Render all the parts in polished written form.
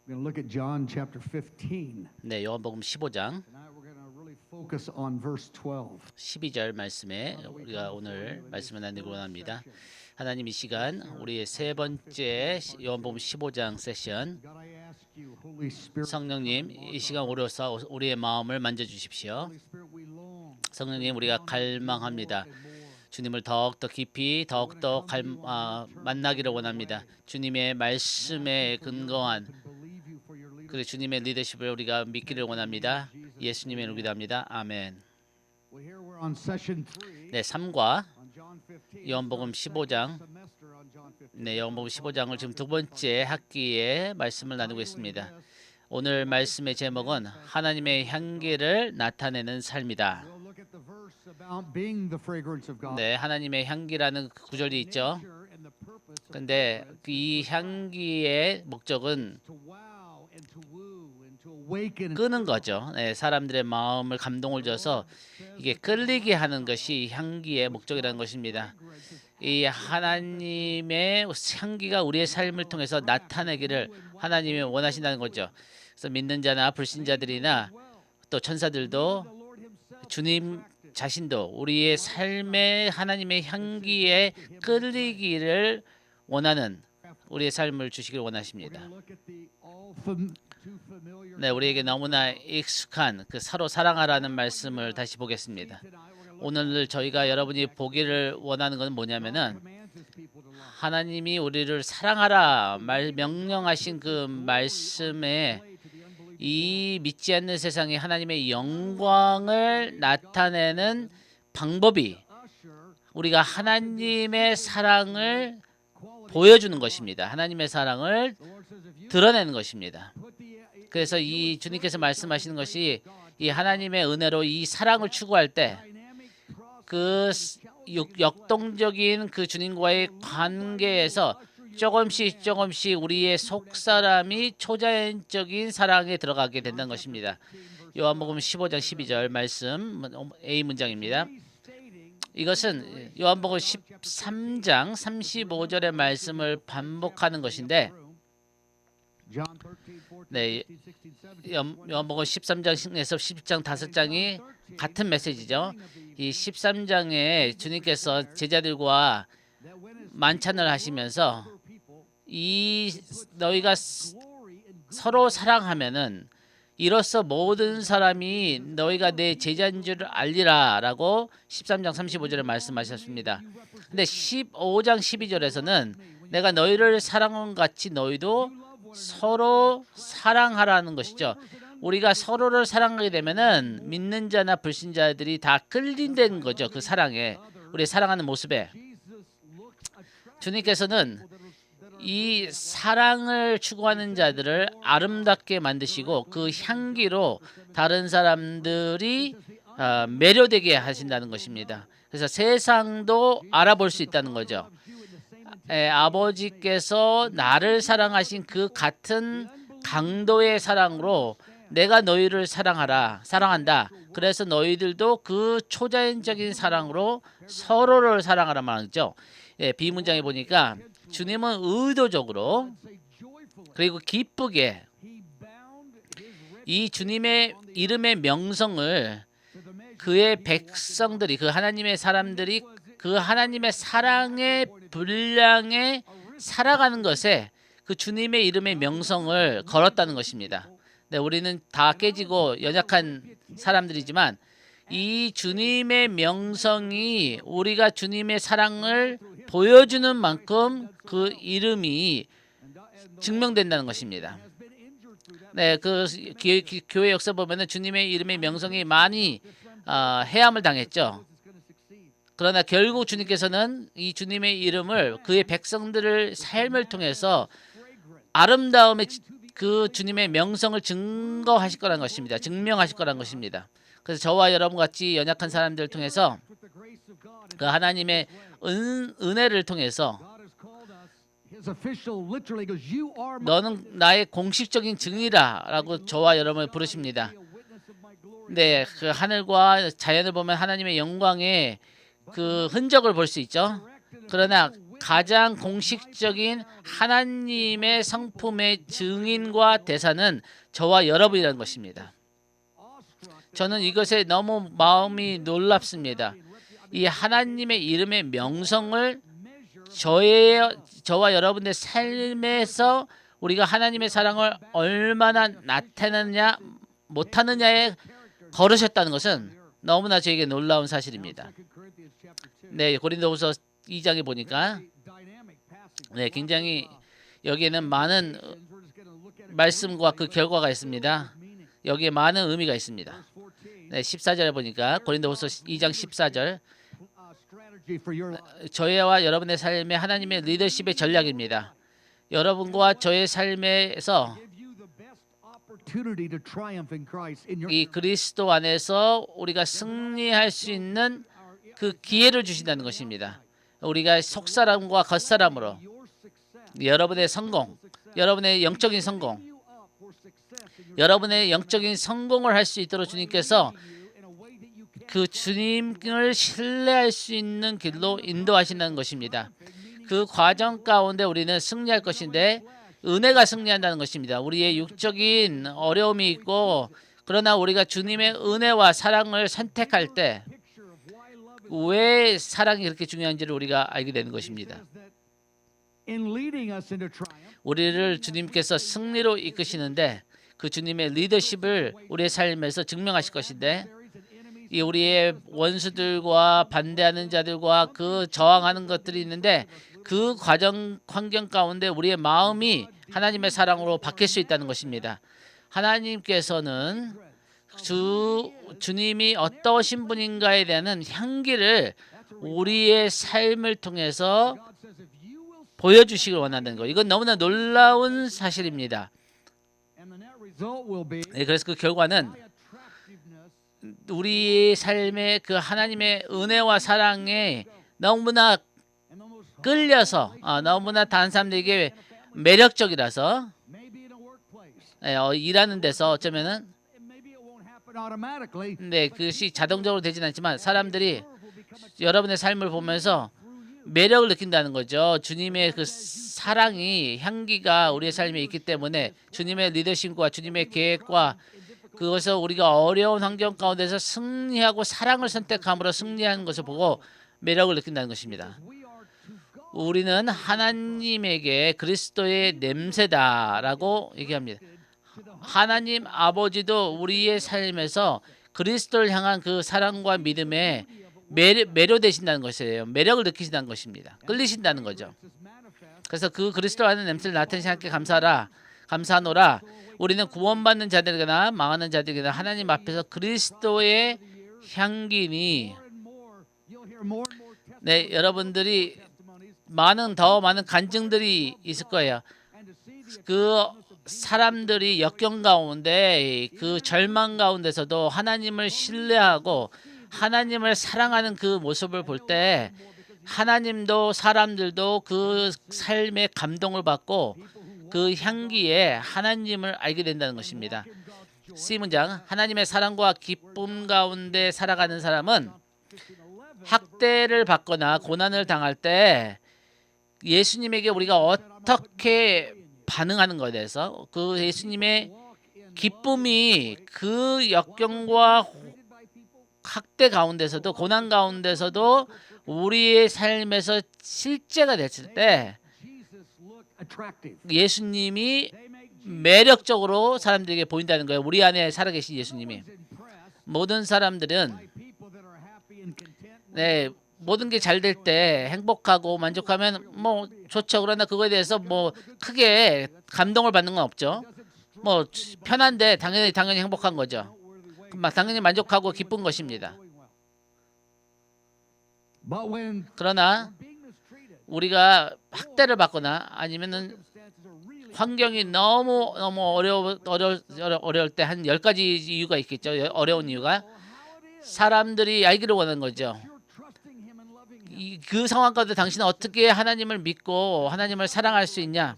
We're going to look at John chapter 15. 네, 요한복음 15장 Tonight we're going to really focus on verse 12. 12절 말씀에 우리가 오늘 말씀을 나누기 원합니다. 하나님, 이 시간 우리의 세 번째 요한복음 15장 세션, God, I ask you, Holy Spirit, 성령님, 이 시간 오셔서 우리의 마음을 만져주십시오. Holy Spirit, we long 성령님, 우리가 갈망합니다. and more. 주님을 더욱더 깊이 더욱더 만나기를 원합니다. 주님의 말씀에 근거한 To believe you for your leadership. 그리고 주님의 리더십을 우리가 믿기를 원합니다. 예수님의 이름으로 기도합니다. 아멘. Well, here we're on session 3 네, 3과 on John 15. 요한복음 15장. Semester on John 15. 네, 요한복음 15장을 지금 두 번째 학기에 말씀을 나누고 있습니다. 오늘 말씀의 제목은 하나님의 향기를 나타내는 삶이다. We'll look at the verse about being the fragrance of God. 네, 하나님의 향기라는 그 구절이 있죠. Nature and the purpose of 근데 이 향기의 목적은 to wow and to woo and to awaken. 끄는 거죠. 네, 사람들의 마음을 감동을 줘서 이게 끌리게 하는 것이 향기의 목적이라는 것입니다. 이 하나님의 향기가 우리의 삶을 통해서 나타내기를 하나님이 원하신다는 거죠. 그래서 믿는 자나 불신자들이나 또 천사들도 주님 자신도 우리의 삶에 하나님의 향기에 끌리기를 원하는 우리의 삶을 주시길 원하십니다. 네, 우리에게 너무나 익숙한 그 서로 사랑하라는 말씀을 다시 보겠습니다. 오늘 저희가 여러분이 보기를 원하는 것은 뭐냐면은 하나님이 우리를 사랑하라 명령하신 그 말씀에 이 믿지 않는 세상에 하나님의 영광을 나타내는 방법이 우리가 하나님의 사랑을 보여주는 것입니다. 하나님의 사랑을 드러내는 것입니다. 그래서 이 주님께서 말씀하시는 것이 이 하나님의 은혜로 이 사랑을 추구할 때 그 역동적인 그 주님과의 관계에서 조금씩 우리의 속사람이 초자연적인 사랑에 들어가게 된다는 것입니다. 요한복음 15장 12절 말씀 A 문장입니다. 이것은 요한복음 13장 35절의 말씀을 반복하는 것인데, 네, 요한복음 13장에서 10장 5장이 같은 메시지죠. 이 13장에 주님께서 제자들과 만찬을 하시면서 이 너희가 서로 사랑하면은 이로써 모든 사람이 너희가 내 제자인 줄 알리라라고 13장 35절에 말씀하셨습니다. 근데 15장 12절에서는 내가 너희를 사랑한 같이 너희도 서로 사랑하라는 것이죠. 우리가 서로를 사랑하게 되면은 믿는 자나 불신자들이 다 끌린다는 거죠. 그 사랑에, 우리 사랑하는 모습에. 주님께서는 이 사랑을 추구하는 자들을 아름답게 만드시고 그 향기로 다른 사람들이 매료되게 하신다는 것입니다. 그래서 세상도 알아볼 수 있다는 거죠. 아버지께서 나를 사랑하신 그 같은 강도의 사랑으로 내가 너희를 사랑한다. 그래서 너희들도 그 초자연적인 사랑으로 서로를 사랑하라 말이죠. 비문장에 보니까 주님은 의도적으로 그리고 기쁘게 이 주님의 이름의 명성을 그의 백성들이, 그 하나님의 사람들이 그 하나님의 사랑의 분량에 살아가는 것에 그 주님의 이름의 명성을 걸었다는 것입니다. 네, 우리는 다 깨지고 연약한 사람들이지만 이 주님의 명성이 우리가 주님의 사랑을 보여주는 만큼 그 이름이 증명된다는 것입니다. 네, 그 교회 역사 보면은 주님의 이름의 명성이 많이 해함을 당했죠. 그러나 결국 주님께서는 이 주님의 이름을 그의 백성들을 삶을 통해서 아름다움의 그 주님의 명성을 증거하실 거라는 것입니다. 증명하실 거라는 것입니다. 그래서 저와 여러분 같이 연약한 사람들을 통해서 그 하나님의 은혜를 통해서 너는 나의 공식적인 증이라라고 저와 여러분을 부르십니다. 네, 그 하늘과 자연을 보면 하나님의 영광의 그 흔적을 볼 수 있죠. 그러나 가장 공식적인 하나님의 성품의 증인과 대사는 저와 여러분이라는 것입니다. 저는 이것에 너무 마음이 놀랍습니다. 이 하나님의 이름의 명성을 저와 여러분의 삶에서 우리가 하나님의 사랑을 얼마나 나타내느냐 못하느냐에 걸으셨다는 것은 너무나 저에게 놀라운 사실입니다. 네, 고린도후서 2장에 보니까 네, 굉장히 여기에는 많은 말씀과 그 결과가 있습니다. 여기에 많은 의미가 있습니다. 네, 14절에 보니까 고린도후서 2장 14절 저희와 여러분의 삶에 하나님의 리더십의 전략입니다. 여러분과 저의 삶에서 이 그리스도 안에서 우리가 승리할 수 있는 그 기회를 주신다는 것입니다. 우리가 속사람과 겉사람으로 여러분의 성공, 여러분의 영적인 성공, 여러분의 영적인 성공을 할 수 있도록 주님께서 그 주님을 신뢰할 수 있는 길로 인도하신다는 것입니다. 그 과정 가운데 우리는 승리할 것인데 은혜가 승리한다는 것입니다. 우리의 육적인 어려움이 있고 그러나 우리가 주님의 은혜와 사랑을 선택할 때 왜 사랑이 그렇게 중요한지를 우리가 알게 되는 것입니다. 우리를 주님께서 승리로 이끄시는데 그 주님의 리더십을 우리의 삶에서 증명하실 것인데 이 우리의 원수들과 반대하는 자들과 그 저항하는 것들이 있는데 그 과정 환경 가운데 우리의 마음이 하나님의 사랑으로 바뀔 수 있다는 것입니다. 하나님께서는 주님이 어떠신 분인가에 대한 향기를 우리의 삶을 통해서 보여주시길 원한다는 거. 이건 너무나 놀라운 사실입니다. 네, 그래서 그 결과는 우리 삶의 그 하나님의 은혜와 사랑에 너무나 끌려서 너무나 다른 사람들에게 매력적이라서 일하는 데서 어쩌면은 네, 그것이 자동적으로 되지는 않지만 사람들이 여러분의 삶을 보면서 매력을 느낀다는 거죠. 주님의 그 사랑이 향기가 우리의 삶에 있기 때문에 주님의 리더십과 주님의 계획과 그것을 우리가 어려운 환경 가운데서 승리하고 사랑을 선택함으로 승리하는 것을 보고 매력을 느낀다는 것입니다. 우리는 하나님에게 그리스도의 냄새다라고 얘기합니다. 하나님 아버지도 우리의 삶에서 그리스도를 향한 그 사랑과 믿음에 매료되신다는 것이에요. 매력을 느끼신다는 것입니다. 끌리신다는 거죠. 그래서 그 그리스도라는 냄새를 나타내시 하나님께 감사하노라. 우리는 구원받는 자들이나 망하는 자들이나 하나님 앞에서 그리스도의 향기니 네, 여러분들이 더 많은 간증들이 있을 거예요. 그 사람들이 역경 가운데 그 절망 가운데서도 하나님을 신뢰하고 하나님을 사랑하는 그 모습을 볼 때 하나님도 사람들도 그 삶에 감동을 받고 그 향기에 하나님을 알게 된다는 것입니다. C문장, 하나님의 사랑과 기쁨 가운데 살아가는 사람은 학대를 받거나 고난을 당할 때 예수님에게 우리가 어떻게 반응하는 것에 대해서 그 예수님의 기쁨이 그 역경과 학대 가운데서도 고난 가운데서도 우리의 삶에서 실제가 됐을 때 예수님이 매력적으로 사람들에게 보인다는 거예요. 우리 안에 살아계신 예수님이. 모든 사람들은 네, 모든 게 잘 될 때 행복하고 만족하면 뭐 좋죠. 그러나 그거에 대해서 뭐 크게 감동을 받는 건 없죠. 뭐 편한데 당연히 행복한 거죠. 당연히 만족하고 기쁜 것입니다. 그러나 우리가 학대를 받거나 아니면은 환경이 너무 어려울 때 한 10가지 이유가 있겠죠. 어려운 이유가 사람들이 알기를 원하는 거죠. 그 상황 가운데 당신은 어떻게 하나님을 믿고 하나님을 사랑할 수 있냐?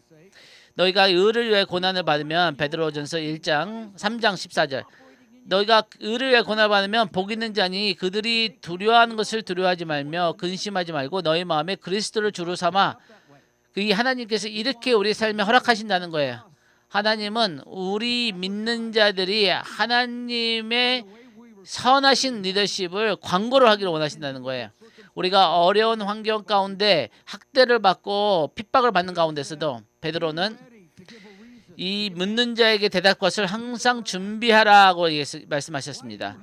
너희가 의를 위해 고난을 받으면 베드로전서 1장 3장 14절 너희가 의를 위해 고난을 받으면 복 있는 자니 그들이 두려워하는 것을 두려워하지 말며 근심하지 말고 너희 마음에 그리스도를 주로 삼아 이 하나님께서 이렇게 우리 삶에 허락하신다는 거예요. 하나님은 우리 믿는 자들이 하나님의 선하신 리더십을 광고를 하기를 원하신다는 거예요. 우리가 어려운 환경 가운데 학대를 받고 핍박을 받는 가운데서도 베드로는 이 묻는 자에게 대답할 것을 항상 준비하라고 말씀하셨습니다.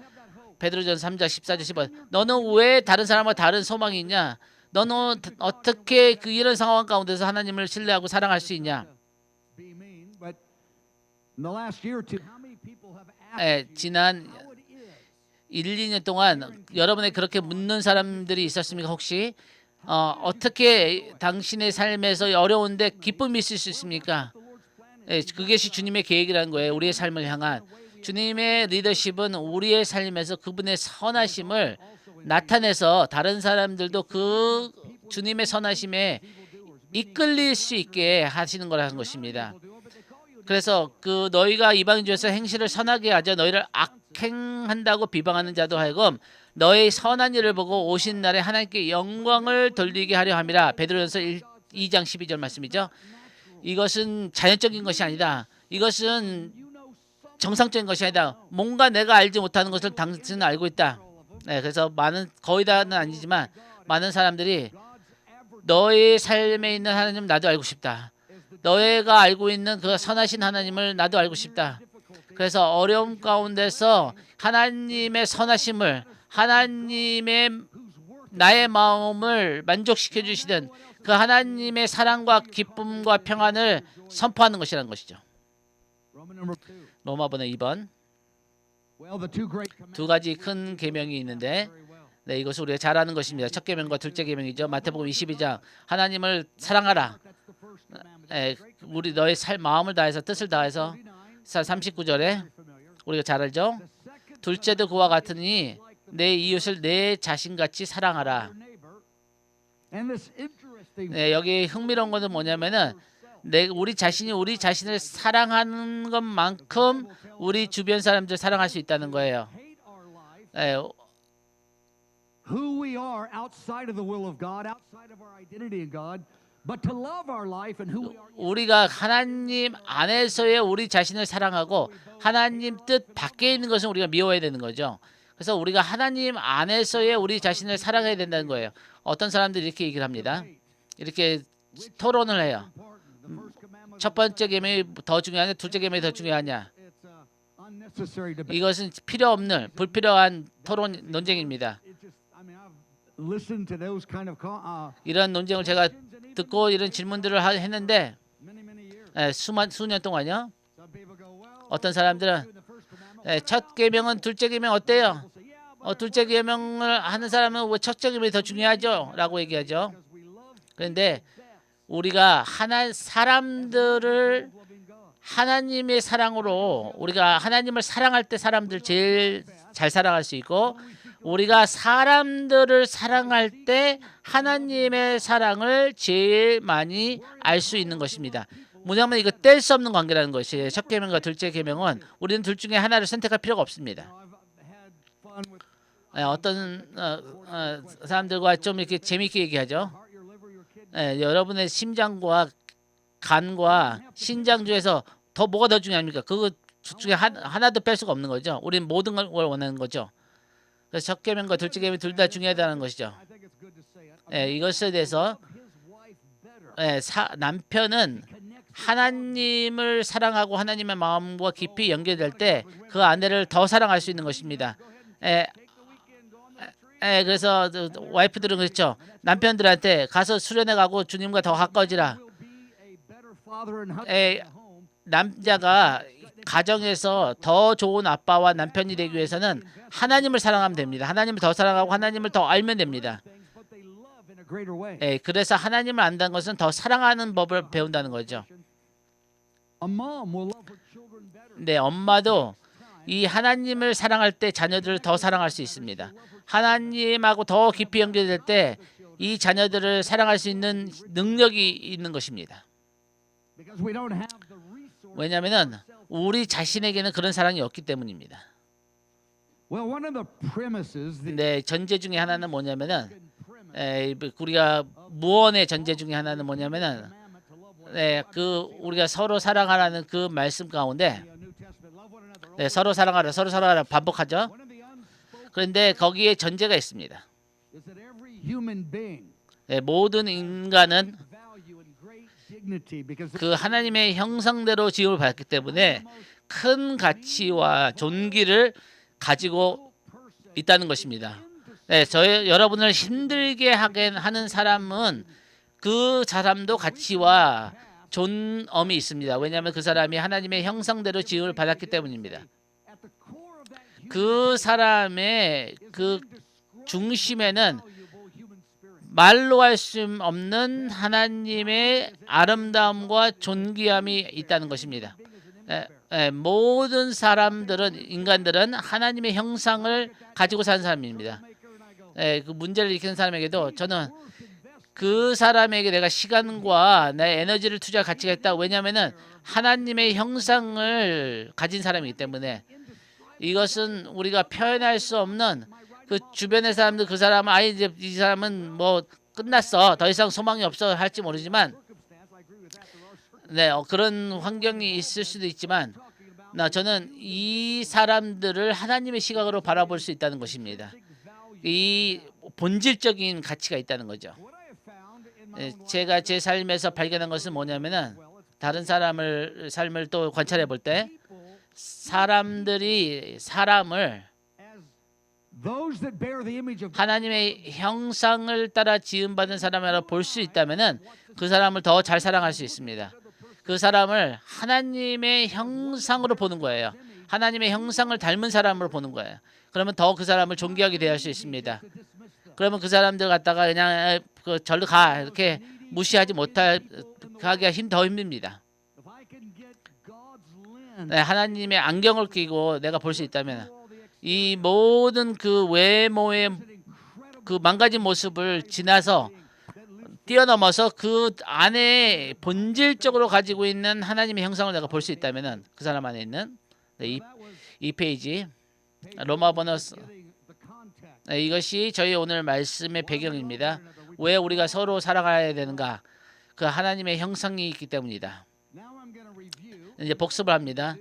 베드로전서 3장 14절 15절 너는 왜 다른 사람과 다른 소망이 있냐? 너는 어떻게 이런 상황 가운데서 하나님을 신뢰하고 사랑할 수 있냐? 지난 1, 2년 동안 여러분의 그렇게 묻는 사람들이 있었습니까? 혹시 어떻게 당신의 삶에서 어려운데 기쁨이 있을 수 있습니까? 그것이 주님의 계획이라는 거예요. 우리의 삶을 향한 주님의 리더십은 우리의 삶에서 그분의 선하심을 나타내서 다른 사람들도 그 주님의 선하심에 이끌릴 수 있게 하시는 거라는 것입니다. 그래서 그 너희가 이방인 중에서 행실을 선하게 하자 너희를 악행한다고 비방하는 자도 하여금 너의 선한 일을 보고 오신 날에 하나님께 영광을 돌리게 하려 함이라. 베드로전서 2장 12절 말씀이죠. 이것은 자연적인 것이 아니다. 이것은 정상적인 것이 아니다. 뭔가 내가 알지 못하는 것을 당신은 알고 있다. 그래서 거의 다는 아니지만 많은 사람들이 너의 삶에 있는 하나님 나도 알고 싶다. 너희가 알고 있는 그 선하신 하나님을 나도 알고 싶다. 그래서 어려움 가운데서 하나님의 선하심을 하나님의 나의 마음을 만족시켜 주시는 그 하나님의 사랑과 기쁨과 평안을 선포하는 것이라는 것이죠. 로마번호 2번 두 가지 큰 계명이 있는데 이것을 우리가 잘 아는 것입니다. 첫 계명과 둘째 계명이죠. 마태복음 22장 하나님을 사랑하라. 우리 너의 마음을 다해서 뜻을 다해서 39절에 우리가 잘 알죠. 둘째도 그와 같으니 내 이웃을 내 자신같이 사랑하라. 여기 흥미로운 것은 뭐냐면은 우리 자신이 우리 자신을 사랑하는 것만큼 우리 주변 사람들 사랑할 수 있다는 거예요. Who we are outside of the will of God, outside of our identity in God, but to love our life and who we are. 우리가 하나님 안에서의 우리 자신을 사랑하고 하나님 뜻 밖에 있는 것은 우리가 미워해야 되는 거죠. 그래서 우리가 하나님 안에서의 우리 자신을 사랑해야 된다는 거예요. 어떤 사람들이 이렇게 얘기를 합니다. 이렇게 토론을 해요. 첫 번째 계명이 더 중요하냐, 둘째 계명이 더 중요하냐. 이것은 필요 없는 불필요한 토론 논쟁입니다. 이런 논쟁을 제가 듣고 이런 질문들을 했는데 수년 동안요. 어떤 사람들은 첫 계명은 둘째 계명 어때요? 둘째 계명을 하는 사람은 왜 첫째 계명이 더 중요하죠? 라고 얘기하죠. 그런데 우리가 사람들을 하나님의 사랑으로 우리가 하나님을 사랑할 때 사람들 제일 잘 사랑할 수 있고 우리가 사람들을 사랑할 때 하나님의 사랑을 제일 많이 알 수 있는 것입니다. 뭐냐면 이거 뗄 수 없는 관계라는 것이에요. 첫 계명과 둘째 계명은 우리는 둘 중에 하나를 선택할 필요가 없습니다. 어떤 사람들과 좀 이렇게 재미있게 얘기하죠. 여러분의 심장과 간과 신장 중에서 뭐가 더 중요합니까? 그거 중에 하나도 뺄 수가 없는 거죠. 우리는 모든 걸 원하는 거죠. 그래서 첫 계명과 둘째 계명 둘 다 중요하다는 것이죠. 이것에 대해서 남편은 하나님을 사랑하고 하나님의 마음과 깊이 연결될 때 그 아내를 더 사랑할 수 있는 것입니다. 그래서 와이프들은 그렇죠. 남편들한테 가서 수련회 가고 주님과 더 가까워지라. 남자가 가정에서 더 좋은 아빠와 남편이 되기 위해서는 하나님을 사랑하면 됩니다. 하나님을 더 사랑하고 하나님을 더 알면 됩니다. 그래서 하나님을 안다는 것은 더 사랑하는 법을 배운다는 거죠. 엄마도 이 하나님을 사랑할 때 자녀들을 더 사랑할 수 있습니다. 하나님하고 더 깊이 연결될 때 이 자녀들을 사랑할 수 있는 능력이 있는 것입니다. 왜냐하면 우리 자신에게는 그런 사랑이 없기 때문입니다. Well, one of the premises, the 근데 전제 중에 하나는 뭐냐면은 우리가 무언의 전제 중에 하나는 뭐냐면은 그 우리가 서로 사랑하라는 그 말씀 가운데 New Testament, love one another. 서로 사랑하라, 서로 사랑하라 반복하죠. One of the unspoken 그런데 거기에 전제가 있습니다. is that every human being 모든 인간은 value and great dignity because 그 하나님의 형상대로 지음을 받았기 때문에 큰 가치와 존귀를 가지고 있다는 것입니다. 여러분을 힘들게 하는 사람은 그 사람도 가치와 존엄이 있습니다. 왜냐하면 그 사람이 하나님의 형상대로 지음을 받았기 때문입니다. at the core of that 그 사람의 그 중심에는 valuable human spirit. 말로 할 수 없는 하나님의 아름다움과 존귀함이 있다는 것입니다. 모든 사람들은 인간들은 하나님의 형상을 가지고 사는 사람입니다. 그 문제를 일으키는 사람에게도 저는 그 사람에게 내가 시간과 나의 에너지를 투자할 가치가 있다. 왜냐하면은 하나님의 형상을 가진 사람이기 때문에 이것은 우리가 표현할 수 없는 그 주변의 사람들 그 사람은 아예 이제 이 사람은 뭐 끝났어 더 이상 소망이 없어 할지 모르지만 그런 환경이 있을 수도 있지만 저는 이 사람들을 하나님의 시각으로 바라볼 수 있다는 것입니다. 이 본질적인 가치가 있다는 거죠. 제가 제 삶에서 발견한 것은 뭐냐면은 다른 사람을 삶을 또 관찰해 볼 때 사람들이 사람을 Those that bear the image of 하나님의 형상을 따라 지음받은 사람이라 볼 수 있다면은 그 사람을 더 잘 사랑할 수 있습니다. 그 사람을 하나님의 형상으로 보는 거예요. 하나님의 형상을 닮은 사람으로 보는 거예요. 그러면 더 그 사람을 존귀하게 대할 수 있습니다. 그러면 그 사람들 갖다가 그냥 절로 가 이렇게 무시하지 못하기가 더 힘듭니다. if I can get God's lens 하나님의 안경을 끼고 내가 볼 수 있다면 이 모든 그 외모의 그 망가진 모습을 지나서 뛰어넘어서 그 안에 본질적으로 가지고 있는 하나님의 형상을 내가 볼 수 있다면은 그 사람 안에 있는 이 페이지 로마 번호 이것이 저희 오늘 말씀의 배경입니다. 왜 우리가 서로 사랑해야 되는가? 그 하나님의 형상이 있기 때문이다. now I'm going to review 이제 복습을 합니다.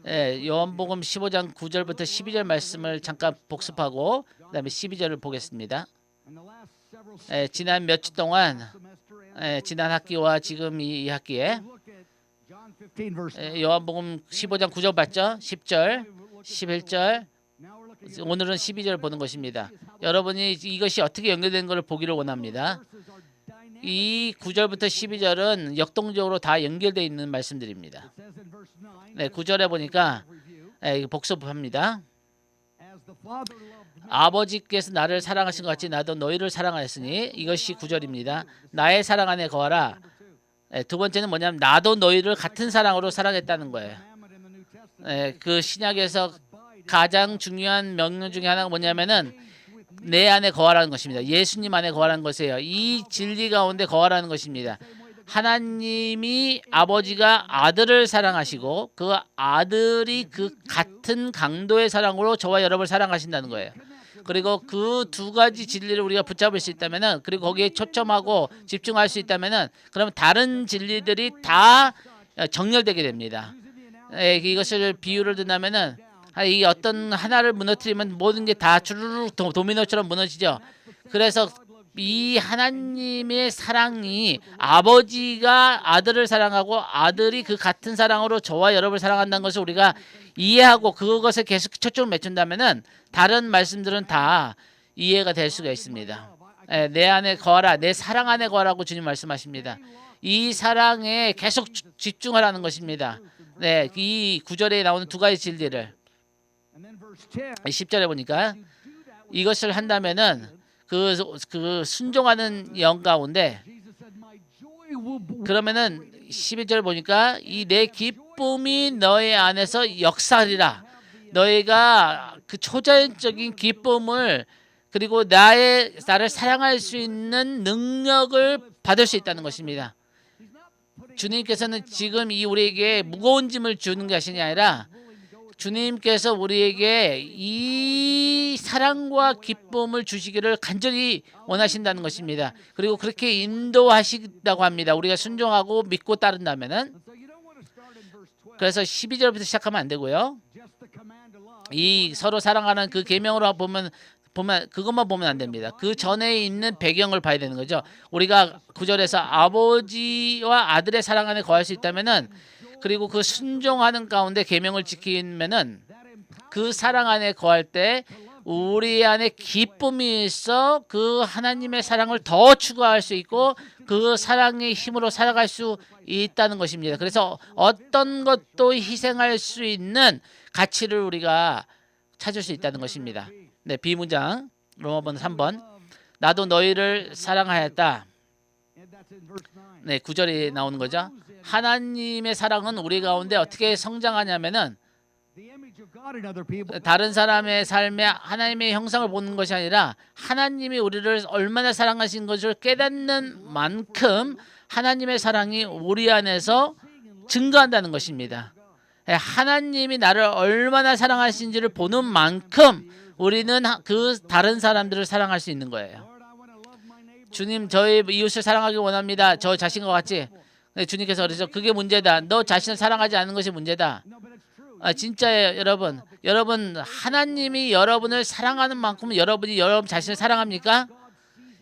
요한복음 15장 9절부터 12절 말씀을 잠깐 복습하고 그다음에 12절을 보겠습니다. in the last several 지난 몇 주 동안 semester and 지난 학기와 지금 이 학기에 look at John 15 verse 요한복음 15장 9절 봤죠? 10절, 11절, now we're looking 오늘은 12절 보는 것입니다. 여러분이 이것이 어떻게 연결된 것을 보기를 원합니다. verses are dynamic. 이 9절부터 12절은 역동적으로 다 연결되어 있는 말씀들입니다. It says in verse 9 9절에 보니까 review 복습합니다. as the Father loved me 아버지께서 나를 사랑하신 것 같이 나도 너희를 사랑하였으니 이것이 9절입니다. 나의 사랑 안에 거하라. 두 번째는 뭐냐면 나도 너희를 같은 사랑으로 사랑했다는 거예요. commandment in the New Testament 그 신약에서 가장 중요한 명령 중에 하나가 뭐냐면은 내 안에 거하라는 것입니다. 예수님 안에 거하라는 것이에요. 이 진리 가운데 거하라는 것입니다. 하나님이 아버지가 아들을 사랑하시고 그 아들이 그 같은 강도의 사랑으로 저와 여러분을 사랑하신다는 거예요. 그리고 그 두 가지 진리를 우리가 붙잡을 수 있다면은 그리고 거기에 초점하고 집중할 수 있다면은 그러면 다른 진리들이 다 정렬되게 됩니다. 이것을 비유를 든다면은 이 어떤 하나를 무너뜨리면 모든 게 다 주르륵 도미노처럼 무너지죠. 그래서 이 하나님의 사랑이 아버지가 아들을 사랑하고 아들이 그 같은 사랑으로 저와 여러분을 사랑한다는 것을 우리가 이해하고 그것에 계속 초점을 맞춘다면은 다른 말씀들은 다 이해가 될 수가 있습니다. 내 안에 거하라, 내 사랑 안에 거하라고 주님 말씀하십니다. 이 사랑에 계속 집중하라는 것입니다. 이 구절에 나오는 두 가지 진리를 and then verse 10 10절에 보니까 이것을 한다면은 그 순종하는 영 가운데 Jesus said my joy will be 그러면은 11절 보니까 이 내 기쁨이 너의 안에서 역사하리라. 너희가 그 초자연적인 기쁨을 그리고 나를 사랑할 수 있는 능력을 받을 수 있다는 것입니다. 주님께서는 지금 이 우리에게 무거운 짐을 주는 것이 아니라 주님께서 우리에게 이 사랑과 기쁨을 주시기를 간절히 원하신다는 것입니다. 그리고 그렇게 인도하신다고 합니다. 우리가 순종하고 믿고 따른다면은. 그래서 12절부터 시작하면 안 되고요. 이 서로 사랑하는 그 계명으로 보면 그것만 보면 안 됩니다. 그 전에 있는 배경을 봐야 되는 거죠. 우리가 9절에서 아버지와 아들의 사랑 안에 거할 수 있다면은, 그리고 그 순종하는 가운데 계명을 지키면은 그 사랑 안에 거할 때 우리 안에 기쁨이 있어 그 하나님의 사랑을 더 추구할 수 있고 그 사랑의 힘으로 살아갈 수 있다는 것입니다. 그래서 어떤 것도 희생할 수 있는 가치를 우리가 찾을 수 있다는 것입니다. 네, B문장 로마번 3번. 나도 너희를 사랑하였다. 네, 9절에 나오는 거죠. 하나님의 사랑은 우리 가운데 어떻게 성장하냐면은 다른 사람의 삶에 하나님의 형상을 보는 것이 아니라 하나님이 우리를 얼마나 사랑하신 것을 깨닫는 만큼 하나님의 사랑이 우리 안에서 증가한다는 것입니다. 하나님이 나를 얼마나 사랑하신지를 보는 만큼 우리는 그 다른 사람들을 사랑할 수 있는 거예요. 주님, 저희 이웃을 사랑하기 원합니다. 저 자신과 같이. 주님께서 그러죠. 그게 문제다. 너 자신을 사랑하지 않는 것이 문제다. 진짜예요, 여러분. 여러분, 하나님이 여러분을 사랑하는 만큼 여러분이 여러분 자신을 사랑합니까?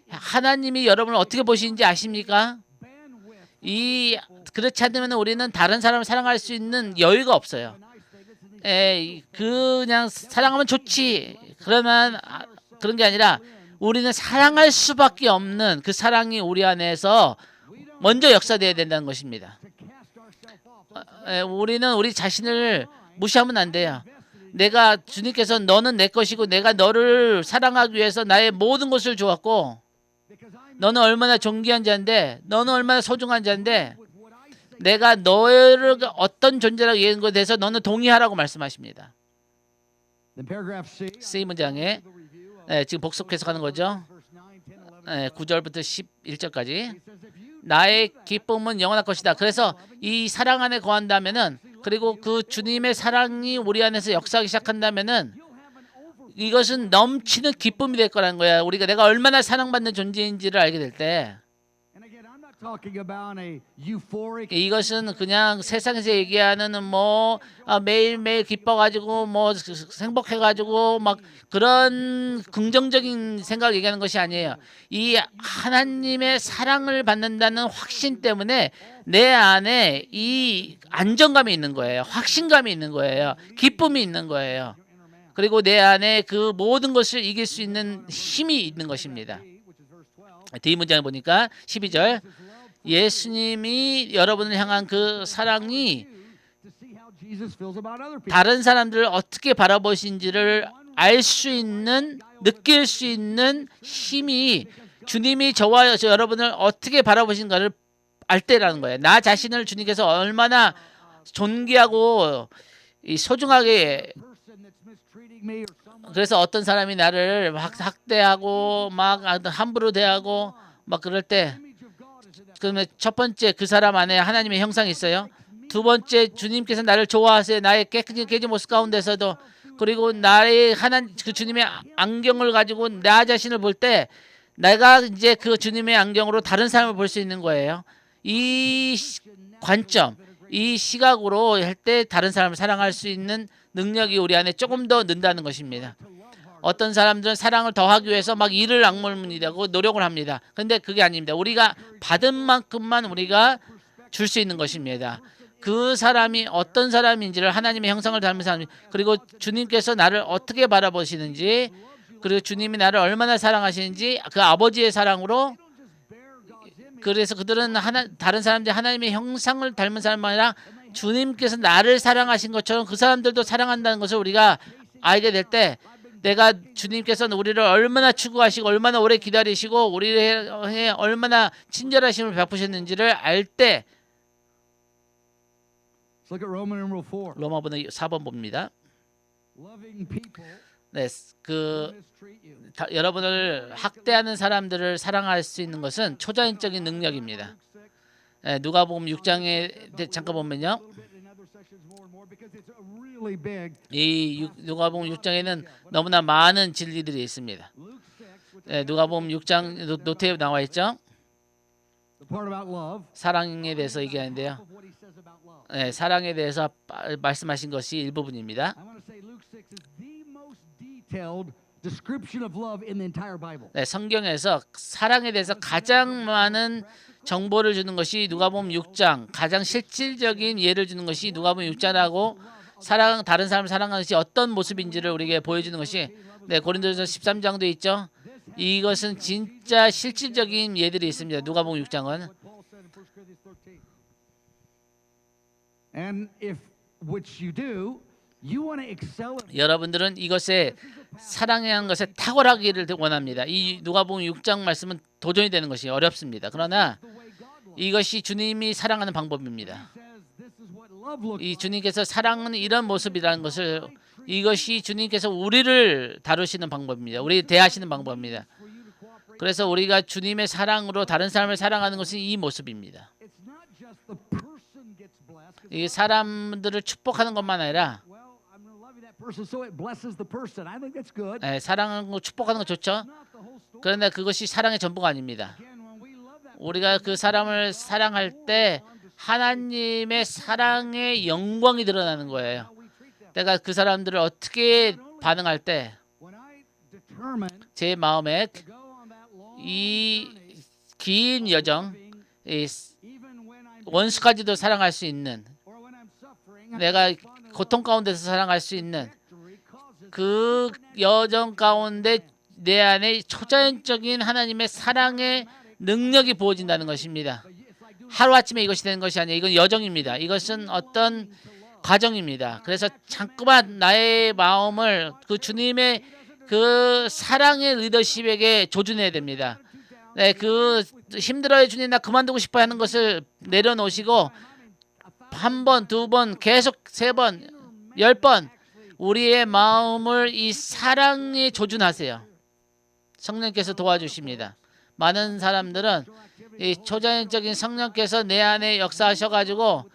하나님이 여러분을 어떻게 보시는지 아십니까? 그렇지 않으면 우리는 다른 사람을 사랑할 수 있는 여유가 없어요. 그냥 사랑하면 좋지. 그러면 그런 게 아니라 우리는 사랑할 수밖에 없는 그 사랑이 우리 안에서 먼저 역사되어야 된다는 것입니다. 우리는 우리 자신을 무시하면 안 돼요. 내가 주님께서 너는 내 것이고 내가 너를 사랑하기 위해서 나의 모든 것을 주었고 너는 얼마나 존귀한 자인데 너는 얼마나 소중한 자인데 내가 너를 어떤 존재라고 얘기한 것에 대해서 너는 동의하라고 말씀하십니다. C 문장에 지금 복습 해석하는 거죠. 9절부터 11절까지 나의 기쁨은 영원할 것이다. 그래서 이 사랑 안에 거한다면은 그리고 그 주님의 사랑이 우리 안에서 역사하기 시작한다면은 이것은 넘치는 기쁨이 될 거라는 거야. 우리가 내가 얼마나 사랑받는 존재인지를 알게 될 때 이것은 그냥 세상에서 얘기하는 매일매일 기뻐가지고 행복해가지고 막 그런 긍정적인 생각을 얘기하는 것이 아니에요. 이 하나님의 사랑을 받는다는 확신 때문에 내 안에 이 안정감이 있는 거예요. 확신감이 있는 거예요. 기쁨이 있는 거예요. 그리고 내 안에 그 모든 것을 이길 수 있는 힘이 있는 것입니다. D 문장에 보니까 12절 예수님이 여러분을 향한 그 사랑이 다른 사람들을 어떻게 바라보신지를 알 수 있는 느낄 수 있는 힘이 주님이 저와 여러분을 어떻게 바라보신가를 알 때라는 거예요. 나 자신을 주님께서 얼마나 존귀하고 소중하게 그래서 어떤 사람이 나를 학대하고 막 함부로 대하고 막 그럴 때 그러면 첫 번째 그 사람 안에 하나님의 형상이 있어요. 두 번째 주님께서 나를 좋아하세요. 나의 깨진 모습 가운데서도 그리고 나의 그 주님의 안경을 가지고 나 자신을 볼 때 내가 이제 그 주님의 안경으로 다른 사람을 볼 수 있는 거예요. 이 관점, 이 시각으로 할 때 다른 사람을 사랑할 수 있는 능력이 우리 안에 조금 더 는다는 것입니다. 어떤 사람들은 사랑을 더하기 위해서 막 이를 악물고 노력을 합니다. 근데 그게 아닙니다. 우리가 받은 만큼만 우리가 줄 수 있는 것입니다. 그 사람이 어떤 사람인지를 하나님의 형상을 닮은 사람 그리고 주님께서 나를 어떻게 바라보시는지 그리고 주님이 나를 얼마나 사랑하시는지 그 아버지의 사랑으로 그래서 그들은 다른 사람들이 하나님의 형상을 닮은 사람이 아니라 주님께서 나를 사랑하신 것처럼 그 사람들도 사랑한다는 것을 우리가 알게 될 때 내가 주님께서 우리를 얼마나 추구하시고 얼마나 오래 기다리시고 우리에 얼마나 친절하심을 베푸셨는지를 알 때 로마서 4번 봅니다. 네, 여러분을 학대하는 사람들을 사랑할 수 있는 것은 초자연적인 능력입니다. 누가복음 6장에 잠깐 보면요. 이 누가복음 6장에는 너무나 많은 진리들이 있습니다. 누가복음 6장 노트에 나와 있죠. 사랑에 대해서 얘기하는데요. 사랑에 대해서 말씀하신 것이 일부분입니다. 성경에서 사랑에 대해서 가장 많은 정보를 주는 것이 누가복음 6장, 가장 실질적인 예를 주는 것이 누가복음 6장하고 다른 사람을 사랑하는 것이 어떤 모습인지를 우리에게 보여주는 것이 고린도전서 13장도 있죠. 이것은 진짜 실질적인 예들이 있습니다. 누가복음 6장은. 여러분들은 이것에 사랑하는 것에 탁월하기를 원합니다. 이 누가복음 6장 말씀은 도전이 되는 것이 어렵습니다. 그러나 이것이 주님이 사랑하는 방법입니다. 이 주님께서 사랑은 이런 모습이라는 것을, 이것이 주님께서 우리를 다루시는 방법입니다. 우리 대하시는 방법입니다. 그래서 우리가 주님의 사랑으로 다른 사람을 사랑하는 것은 이 모습입니다. 이 사람들을 축복하는 것만 아니라 사랑하고 축복하는 거 좋죠. 그런데 그것이 사랑의 전부가 아닙니다. 우리가 그 사람을 사랑할 때 하나님의 사랑의 영광이 드러나는 거예요. 내가 그 사람들을 어떻게 반응할 때 제 마음에 이 긴 여정, 원수까지도 사랑할 수 있는, 내가 고통 가운데서 사랑할 수 있는 그 여정 가운데 내 안에 초자연적인 하나님의 사랑의 능력이 부어진다는 것입니다. 하루아침에 이것이 되는 것이 아니에요. 이건 여정입니다. 이것은 어떤 과정입니다. 그래서 자꾸만 나의 마음을 그 주님의 그 사랑의 리더십에게 조준해야 됩니다. 그 힘들어요 주님 나 그만두고 싶어 하는 것을 내려놓으시고 한 번, 두 번, 계속 3번, 10번 우리의 마음을 이 사랑에 조준하세요. 성령께서 도와주십니다. 많은 사람들은 이 초자연적인 성령께서 내 안에 역사하셔가지고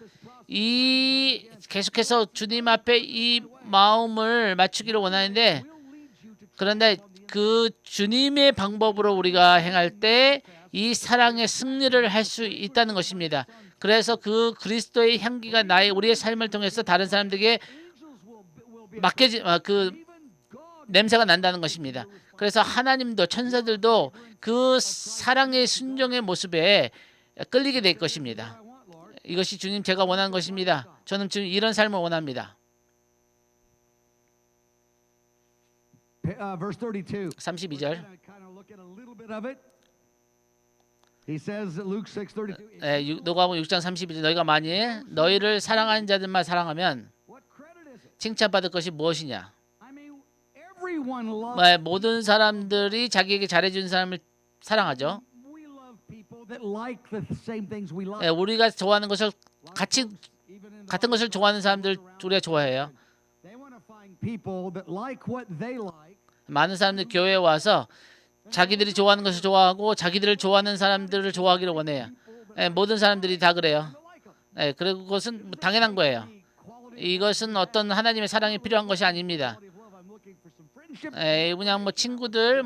이 계속해서 주님 앞에 이 마음을 맞추기를 원하는데, 그런데 그 주님의 방법으로 우리가 행할 때 이 사랑의 승리를 할 수 있다는 것입니다. 그래서 그 그리스도의 향기가 우리의 삶을 통해서 다른 사람들에게 그 냄새가 난다는 것입니다. 그래서 하나님도 천사들도 그 사랑의 순종의 모습에 끌리게 될 것입니다. 이것이 주님 제가 원하는 것입니다. 저는 지금 이런 삶을 원합니다. 32절. 누가복음 6장 32절. 너희가 만일 너희를 사랑하는 자들만 사랑하면 칭찬받을 것이 무엇이냐? 모든 사람들이 자기에게 잘해준 사람을 사랑하죠. 우리가 좋아하는 것을 같은 것을 좋아하는 사람들 우리가 좋아해요. 많은 사람들이 교회에 와서 자기들이 좋아하는 것을 좋아하고 자기들을 좋아하는 사람들을 좋아하기를 원해요. 모든 사람들이 다 그래요. 그리고 그것은 당연한 거예요. 이것은 어떤 하나님의 사랑이 필요한 것이 아닙니다. 그냥 친구들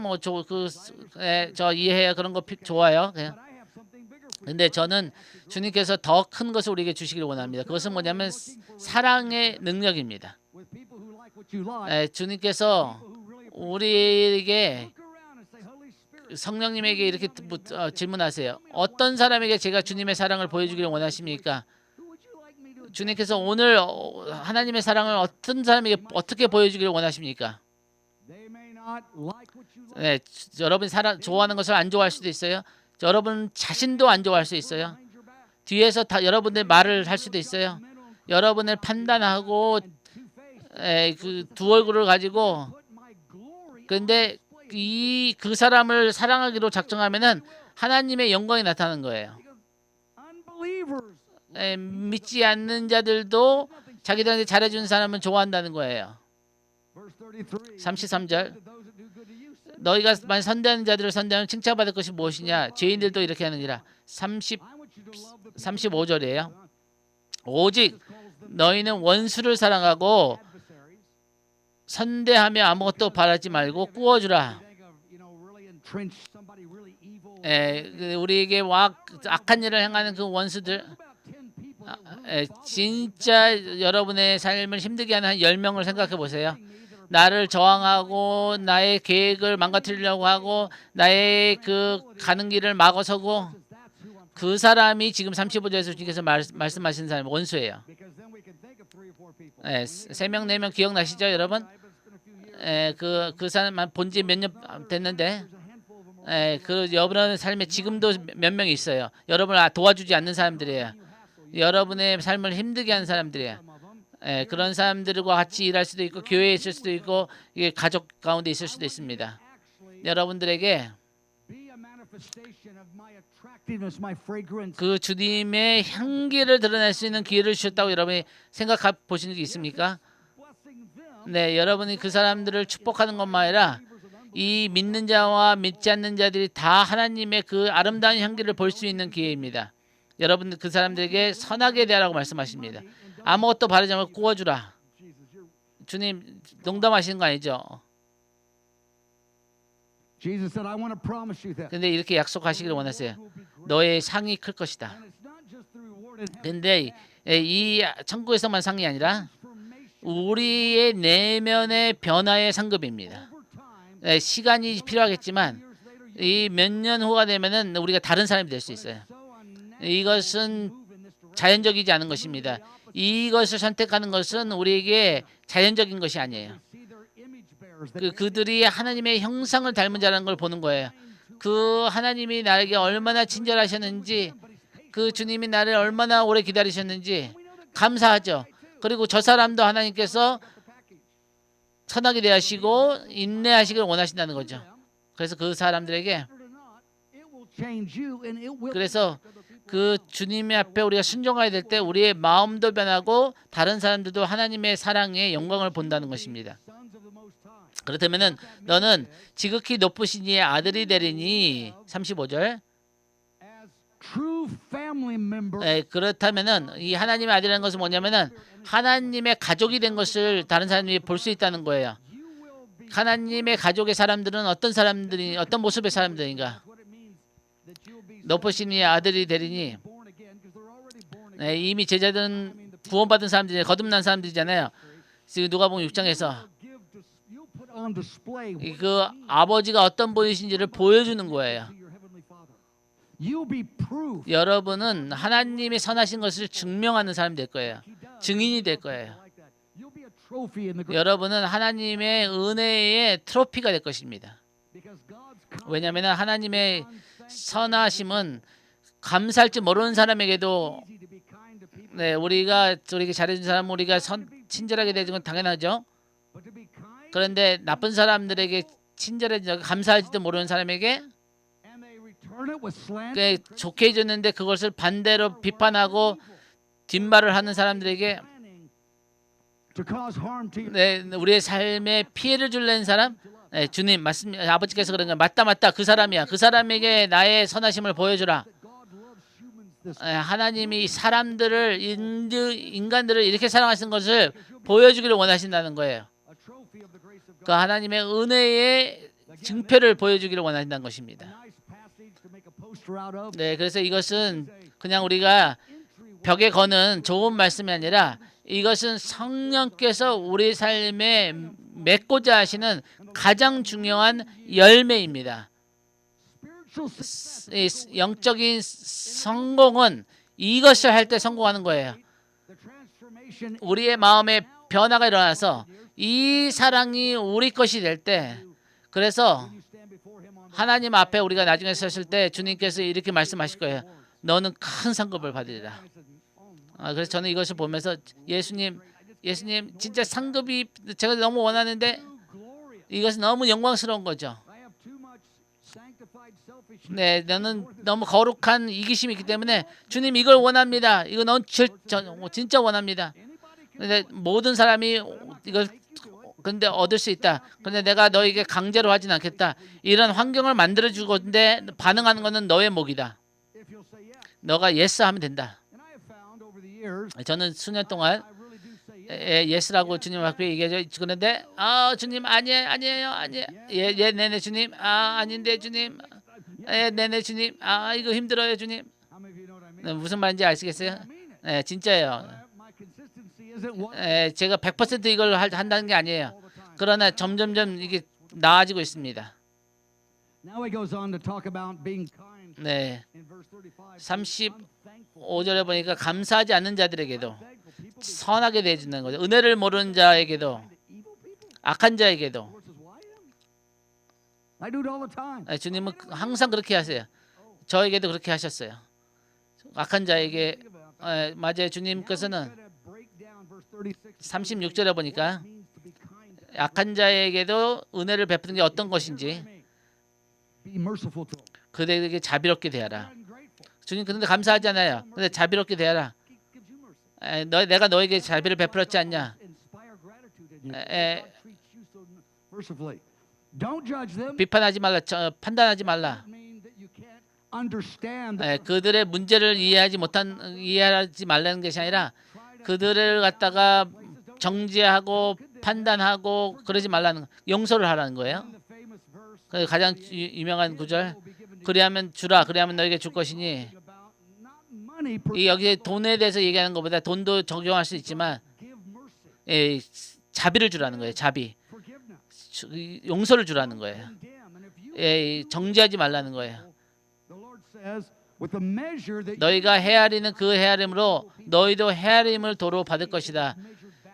저 이해해요. 그런 거 좋아요. 근데 저는 주님께서 더 큰 것을 우리에게 주시기를 원합니다. 그것은 뭐냐면 사랑의 능력입니다. 주님께서 우리에게 성령님에게 이렇게 질문하세요. 어떤 사람에게 제가 주님의 사랑을 보여주기를 원하십니까? 주님께서 오늘 하나님의 사랑을 어떤 사람에게 어떻게 보여주기를 원하십니까? 여러분 좋아하는 것을 안 좋아할 수도 있어요. 여러분 자신도 안 좋아할 수 있어요. 뒤에서 여러분의 말을 할 수도 있어요. 여러분을 판단하고 그 두 얼굴을 가지고, 그런데 그 사람을 사랑하기로 작정하면은 하나님의 영광이 나타나는 거예요. 믿지 않는 자들도 자기들한테 잘해준 사람은 좋아한다는 거예요. 33절. 너희가 만약 선대하는 자들을 선대하면 칭찬받을 것이 무엇이냐? 죄인들도 이렇게 하느니라. 35절이에요. 오직 너희는 원수를 사랑하고 adversaries. 선대하며 아무것도 바라지 말고 꾸어주라. Think of, really entrenched somebody really evil. 우리에게 악한 일을 행하는 그 원수들, Think about 10 people that really 진짜 여러분의 삶을 힘들게 하는 한 10명을 생각해 보세요. 나를 저항하고 나의 계획을 망가뜨리려고 하고 나의 그 가는 길을 막아서고 that's who I'm 그 사람이 지금 35절에서 주님께서 말씀하시는 사람이 원수예요. because then we can think of 3 or 4 people. 3명, 4명 기억나시죠, 여러분? But it's been a few years. 그 사람 본지 몇 년 됐는데 There's a handful of them all. 그 여러분의 삶에 지금도 몇 명이 있어요. 여러분을 도와주지 않는 사람들이에요. 여러분의 삶을 힘들게 하는 사람들이에요. Some of them. 그런 사람들과 같이 일할 수도 있고 교회에 있을 수도 있고 이게 가족 가운데 있을 수도 있습니다. Actually, 여러분들에게 be a manifestation of my attractiveness, my fragrance. 그 주님의 향기를 드러낼 수 있는 기회를 주셨다고 여러분이 생각해 보신 적이 있습니까? Blessing them. 네, 여러분이 그 사람들을 축복하는 것만 아니라 이 믿는 자와 믿지 않는 자들이 다 하나님의 그 아름다운 향기를 볼 수 있는 기회입니다. 여러분들 그 사람들에게 선하게 대하라고 말씀하십니다. 아무것도 바라지 말고 구워주라. Jesus, 주님 농담하시는 거 아니죠? Jesus said, I want to promise you that. 근데 이렇게 약속하시기를 원하세요. 너의 상이 클 것이다. And it's not just the reward in heaven. 근데 이 천국에서만 상이 아니라 Transformation 우리의 내면의 변화의 상급입니다. over time. 시간이 필요하겠지만 Years later, you 이 몇 년 후가 되면은 우리가 다른 사람이 될 수 있어요. so unnatural 이것은 move in this direction. 자연적이지 않은 것입니다. 이것을 선택하는 것은 우리에게 자연적인 것이 아니에요. See their image bearers. That 그들이 하나님의 형상을 닮은 자라는 걸 보는 거예요. 그 하나님이 나에게 얼마나 친절하셨는지, 그 주님이 나를 얼마나 오래 기다리셨는지 감사하죠. 그리고 저 사람도 하나님께서 선하게 대하시고 인내하시길 원하신다는 거죠. 그래서 그 사람들에게 it will change you and it will 그래서 그 주님의 앞에 우리가 순종해야 될 때 우리의 마음도 변하고 다른 사람들도 하나님의 사랑의 영광을 본다는 것입니다. sons of the Most High. 그렇다면은 너는 지극히 높으신 이의 아들이 되리니 35절. As true family members. 그렇다면은 이 하나님의 아들이라는 것은 뭐냐면은 하나님의 가족이 된 것을 다른 사람이 볼 수 있다는 거예요. You will be. 하나님의 가족의 사람들은 어떤 모습의 사람들인가? What it means that you will be 높으신 이의 아들이 되리니 born again because they're already born again. 이미 제자들은 구원받은 사람들이 거듭난 사람들이잖아요. 지금 누가복음 6장에서 You put on display what 그 아버지가 어떤 분이신지를 보여주는 거예요. to your heavenly Father. You'll be proof. 여러분은 하나님이 선하신 것을 증명하는 사람이 될 거예요. 증인이 될 거예요. Like that. You'll be a trophy in the great 여러분은 하나님의 은혜의 트로피가 될 것입니다. because God's 왜냐하면 하나님의 선하심은 감사할 줄 모르는 사람에게도 easy to be kind to people, 네, 우리에게 잘해준 사람 우리가 친절하게 대해준 건 당연하죠. but to be kind 그런데 나쁜 사람들에게 친절해 감사할지도 모르는 사람에게 and they return it with slander. 좋게 해줬는데 그것을 반대로 비판하고 뒷말을 하는 사람들에게 Planning to cause harm to you. 네, 우리의 삶에 피해를 주려는 사람 네, 주님 맞습니다. 아버지께서 그런 거 맞다 그 사람이야. 그 사람에게 나의 선하심을 보여주라. God loves humans this 하나님이 사람들을 인간들을 이렇게 사랑하시는 것을 보여주기를 원하신다는 거예요. a trophy of the grace of 그 God. 하나님의 은혜의 증표를 보여주기를 원하신다는 것입니다. Nice passage to make a poster out of. 네, 그래서 이것은 그냥 우리가 Entry 벽에 거는 좋은 말씀이 아니라 이것은 성령께서 우리 삶에 맺고자 하시는 가장 중요한 열매입니다. spiritual success. 이 영적인 성공은 이것을 할 때 성공하는 거예요. The transformation 우리의 마음에 변화가 일어나서 이 사랑이 우리 것이 될 때 그래서 you stand before him on the 하나님 앞에 우리가 나중에 섰을 때 주님께서 이렇게 말씀하실 거예요. 너는 큰 상급을 받으리라. 그래서 저는 이것을 보면서 예수님 진짜 상급이 제가 너무 원하는데 glorious. 이것은 너무 영광스러운 거죠. I have too much sanctified selfishness. 네, 너는 너무 거룩한 이기심이 있기 때문에 주님 이걸 원합니다. 이거 너무 진짜 원합니다. 근데 모든 사람이 이걸 근데 얻을 수 있다. 근데 내가 너에게 강제로 하진 않겠다. 이런 환경을 만들어 주건데 반응하는 것은 너의 몫이다. If you'll say yes. 너가 예스 하면 된다. And I have found over the years, 저는 수년 동안 I really 예스라고 주님 앞에 얘기하죠. 그런데 주님 아니에요, 아니에요, 아니에요. 예, 네네 주님. 아닌데 주님. 네네 주님. 이거 힘들어요 주님. How many of you know what I mean? 무슨 말인지 아시겠어요? I mean it. 진짜예요. My consistency isn't one 제가 100% 이걸 한다는 게 아니에요. all the time. 그러나 점점점 이게 나아지고 있습니다. Now he goes on to talk about being kind 네, in verse 35. 35절에 보니까 감사하지 않는 자들에게도 선하게 대해주는 거죠. 은혜를 모르는 자에게도 악한 자에게도 I do it all the time. 주님은 항상 그렇게 하세요. 저에게도 그렇게 하셨어요. 악한 자에게 맞아요. 주님께서는 36절에 보니까 악한 자에게도 은혜를 베푸는 게 어떤 것인지 Be merciful to them. 그들에게 자비롭게 대하라. 주님 그런데 감사하지 않아요. 근데 자비롭게 대하라. Gives you mercy. 내가 너에게 자비를 베풀었지 않냐. Inspire gratitude in you. 에, God treats you so mercifully. Don't judge them. 비판하지 말라. 판단하지 말라. Doesn't mean that you can't understand. 그들의 문제를 이해하지 말라는 것이 아니라 그들을 갖다가 정죄하고 판단하고 그러지 말라는 거. 용서를 하라는 거예요. The famous verse 그 가장 유명한 구절. 그리하면 주라. 그리하면 너에게 줄 것이니. about not money per 이 여기 돈에 대해서 얘기하는 것보다 돈도 적용할 수 있지만 give mercy, 자비를 주라는 거예요. 자비. forgiveness, 용서를 주라는 거예요. condemn. And if you 정죄하지 말라는 거예요. the Lord says with the measure that 너희가 헤아리는 그 헤아림으로 너희도 헤아림을 도로 받을 것이다.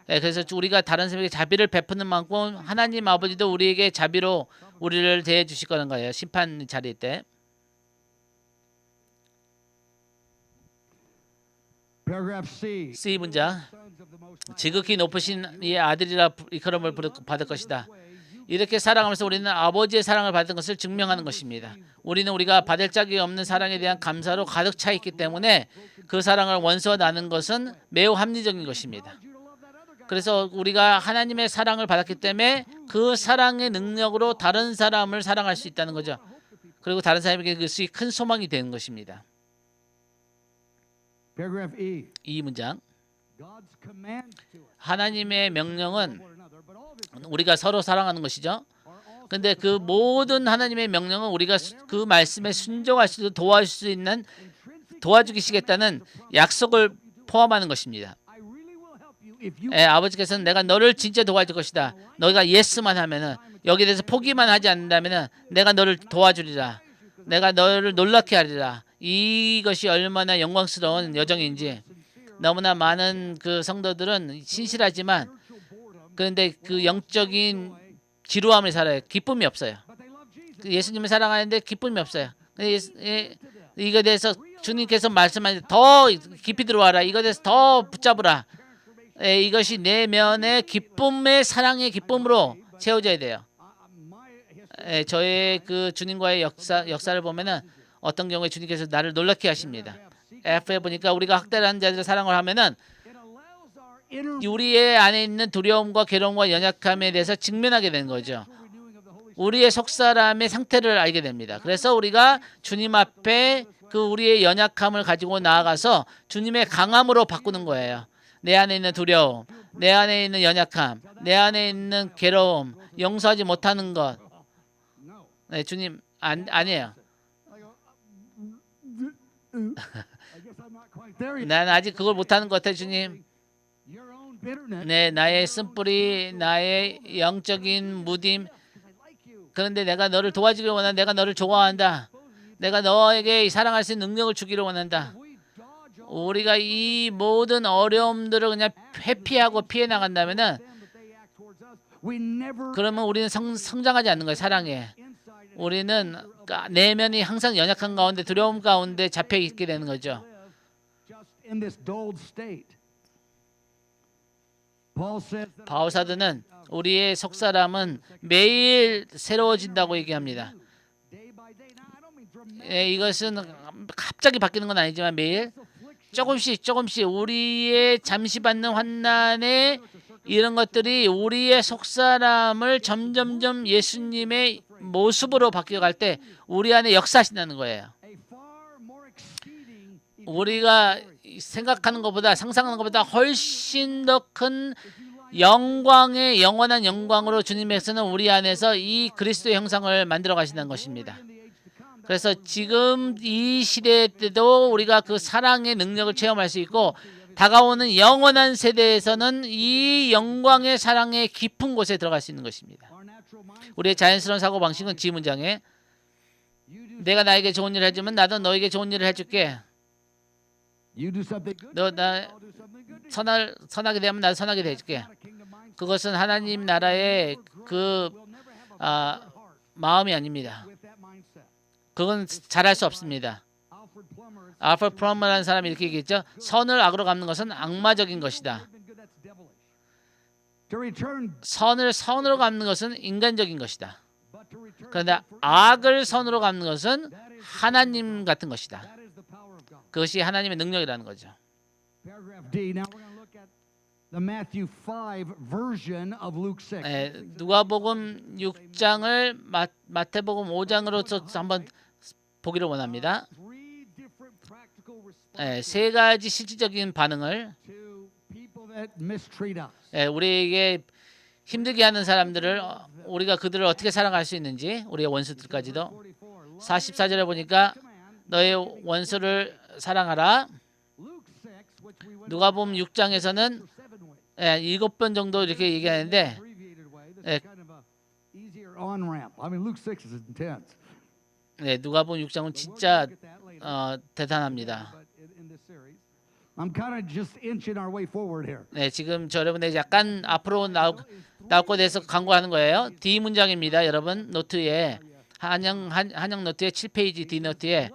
그래서 우리가 다른 사람에게 자비를 베푸는 만큼 하나님 아버지도 우리에게 자비로 우리를 대해 주실 거는 거예요. 심판 자리 때. paragraph C. C 문장. Sons of the Most High. 지극히 높으신 이의 아들이라 이끌음을 받을 것이다. 이렇게 사랑하면서 우리는 아버지의 사랑을 받은 것을 증명하는 것입니다. 우리는 우리가 받을 자격이 없는 사랑에 대한 감사로 가득 차 있기 때문에 그 사랑을 원수와 나눈 것은 매우 합리적인 것입니다. 그래서 우리가 하나님의 사랑을 받았기 때문에 그 사랑의 능력으로 다른 사람을 사랑할 수 있다는 거죠. 그리고 다른 사람에게 그것이 큰 소망이 되는 것입니다. Paragraph E. 이 문장. God's command to us. 하나님의 명령은 One another, but all of it 우리가 서로 사랑하는 것이죠. are also 근데 그 모든 하나님의 명령은 우리가 그 말씀에 순종할 수 있도록 도와줄 수 있는 도와주시겠다는 약속을 포함하는 것입니다. I really will help you if you 아버지께서는 내가 너를 진짜 도와줄 것이다. 너희가 예스만 하면은 여기에 대해서 포기만 하지 않는다면은 내가 너를 도와주리라. 내가 너를 놀랍게 하리라. 이것이 얼마나 영광스러운 여정인지. 너무나 많은 그 성도들은 신실하지만 그런데 그 영적인 지루함을 살아요. 기쁨이 없어요. but they love Jesus. 그 예수님을 사랑하는데 기쁨이 없어요. 이거에 대해서 주님께서 말씀하신 더 깊이 들어와라. 이거에 대해서 더 붙잡으라. 이것이 내면의 기쁨의 사랑의 기쁨으로 채워져야 돼요. My 저의 그 주님과의 역사를 보면은 어떤 경우에 주님께서 나를 놀랍게 하십니다. F에 보니까 우리가 학대하는 자들의 사랑을 하면은 it allows our inner 우리의 안에 있는 두려움과 괴로움과 연약함에 대해서 직면하게 되는 거죠. renewing of the Holy 우리의 속사람의 상태를 알게 됩니다. 그래서 우리가 주님 앞에 그 우리의 연약함을 가지고 나아가서 주님의 강함으로 바꾸는 거예요. 내 안에 있는 두려움, 내 안에 있는 연약함, 내 안에 있는 괴로움, 용서하지 못하는 것. No. 네, 주님 아니에요. I go, I guess I'm not quite there yet. 난 아직 그걸 못하는 것 같아요, 주님. Your own bitterness. 네, 나의 쓴뿌리, 나의 영적인 무딤. Because I like you. 그런데 내가 너를 도와주기를 원한다. 내가 너를 좋아한다. 내가 너에게 사랑할 수 있는 능력을 주기를 원한다. We dodge all 우리가 이 모든 어려움들을 그냥 회피하고 피해 나간다면은 them that they act towards us. We never 그러면 우리는 성장하지 않는 거예요. 사랑에. inside and 우리는 내면이 항상 연약한 가운데 두려움 가운데 잡혀 있게 되는 거죠. live just in this dulled state. Paul says that 바울사도는 우리의 속사람은 매일 새로워진다고 얘기합니다. day by day. Now I don't mean dramatic 이것은 갑자기 바뀌는 건 아니지만 매일 조금씩 우리의 잠시 받는 환난에 이런 것들이 우리의 속사람을 점점점 예수님의 모습으로 바뀌어갈 때 우리 안에 역사하신다는 거예요. a far more exceeding 우리가 생각하는 것보다 상상하는 것보다 훨씬 더 큰 영광의 영원한 영광으로 주님께서는 우리 안에서 이 그리스도의 형상을 만들어 가신다는 것입니다. 그래서 지금 이 시대 때도 우리가 그 사랑의 능력을 체험할 수 있고 다가오는 영원한 세대에서는 이 영광의 사랑의 깊은 곳에 들어갈 수 있는 것입니다. 우리의 자연스러운 사고방식은 지문장에 내가 나에게 좋은 일을 해주면 나도 너에게 좋은 일을 해줄게. 너 나 선하게 되면 나도 선하게 해줄게. 그것은 하나님 나라의 그 마음이 아닙니다. 그건 잘할 수 없습니다. 알프레드 플럼머라는 사람이 이렇게 얘기했죠. 선을 악으로 갚는 것은 악마적인 것이다. 선을 선으로 갚는 것은 인간적인 것이다. 그런데 악을 선으로 갚는 것은 하나님 같은 것이다. 그것이 하나님의 능력이라는 거죠. 누가복음 6장을 마태복음 5장으로 한번 보기를 원합니다. 세 가지 실질적인 반응을 우리에게 힘들게 하는 사람들을 우리가 그들을 어떻게 사랑할 수 있는지 우리의 원수들까지도 44절에 보니까 너의 원수를 사랑하라. 누가복음 6장에서는 7번 정도 이렇게 얘기하는데 누가복음 6장은 진짜 대단합니다. 지금 저 여러분들 약간 앞으로 나올 거에 대해서 광고하는 거예요. D 문장입니다. 여러분 노트에 한영 노트에 7페이지 D 노트에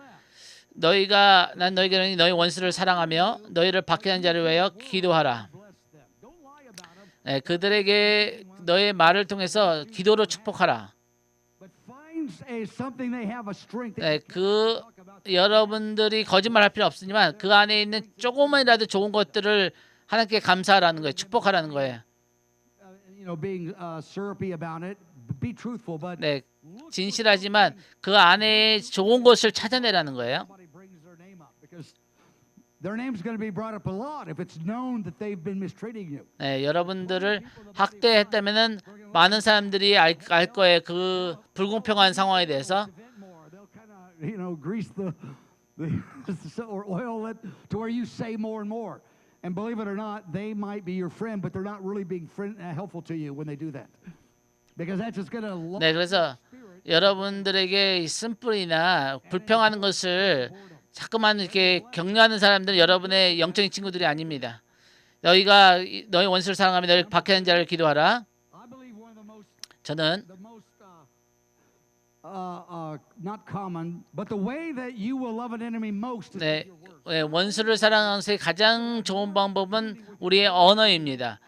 난 너희에게 너희 원수를 사랑하며 너희를 박해하는 자를 위하여 기도하라. 그들에게 너의 말을 통해서 기도로 축복하라. 그 여러분들이 거짓말할 필요 없지만 그 안에 있는 조금만이라도 좋은 것들을 하나님께 감사하라는 거예요. 축복하라는 거예요. 진실하지만 그 안에 좋은 것을 찾아내라는 거예요. 여러분들을 학대했다면은 많은 사람들이 알 거예요. 그 불공평한 상황에 대해서. And believe it or not, they might be your friend, but they're not really being helpful to you when they do that. Because that's just going to. 그래서 여러분들에게 쓴뿌리나 불평하는 것을 자꾸만 이렇게 격려하는 사람들은 여러분의 영적인 친구들이 아닙니다. 너희가 너희 원수를 사랑하며 너희를 박해하는 자를 기도하라. 저는 not common, but the way that you will love an enemy most is 원수를 사랑하는 것의 가장 좋은 방법은 우리의 언어입니다.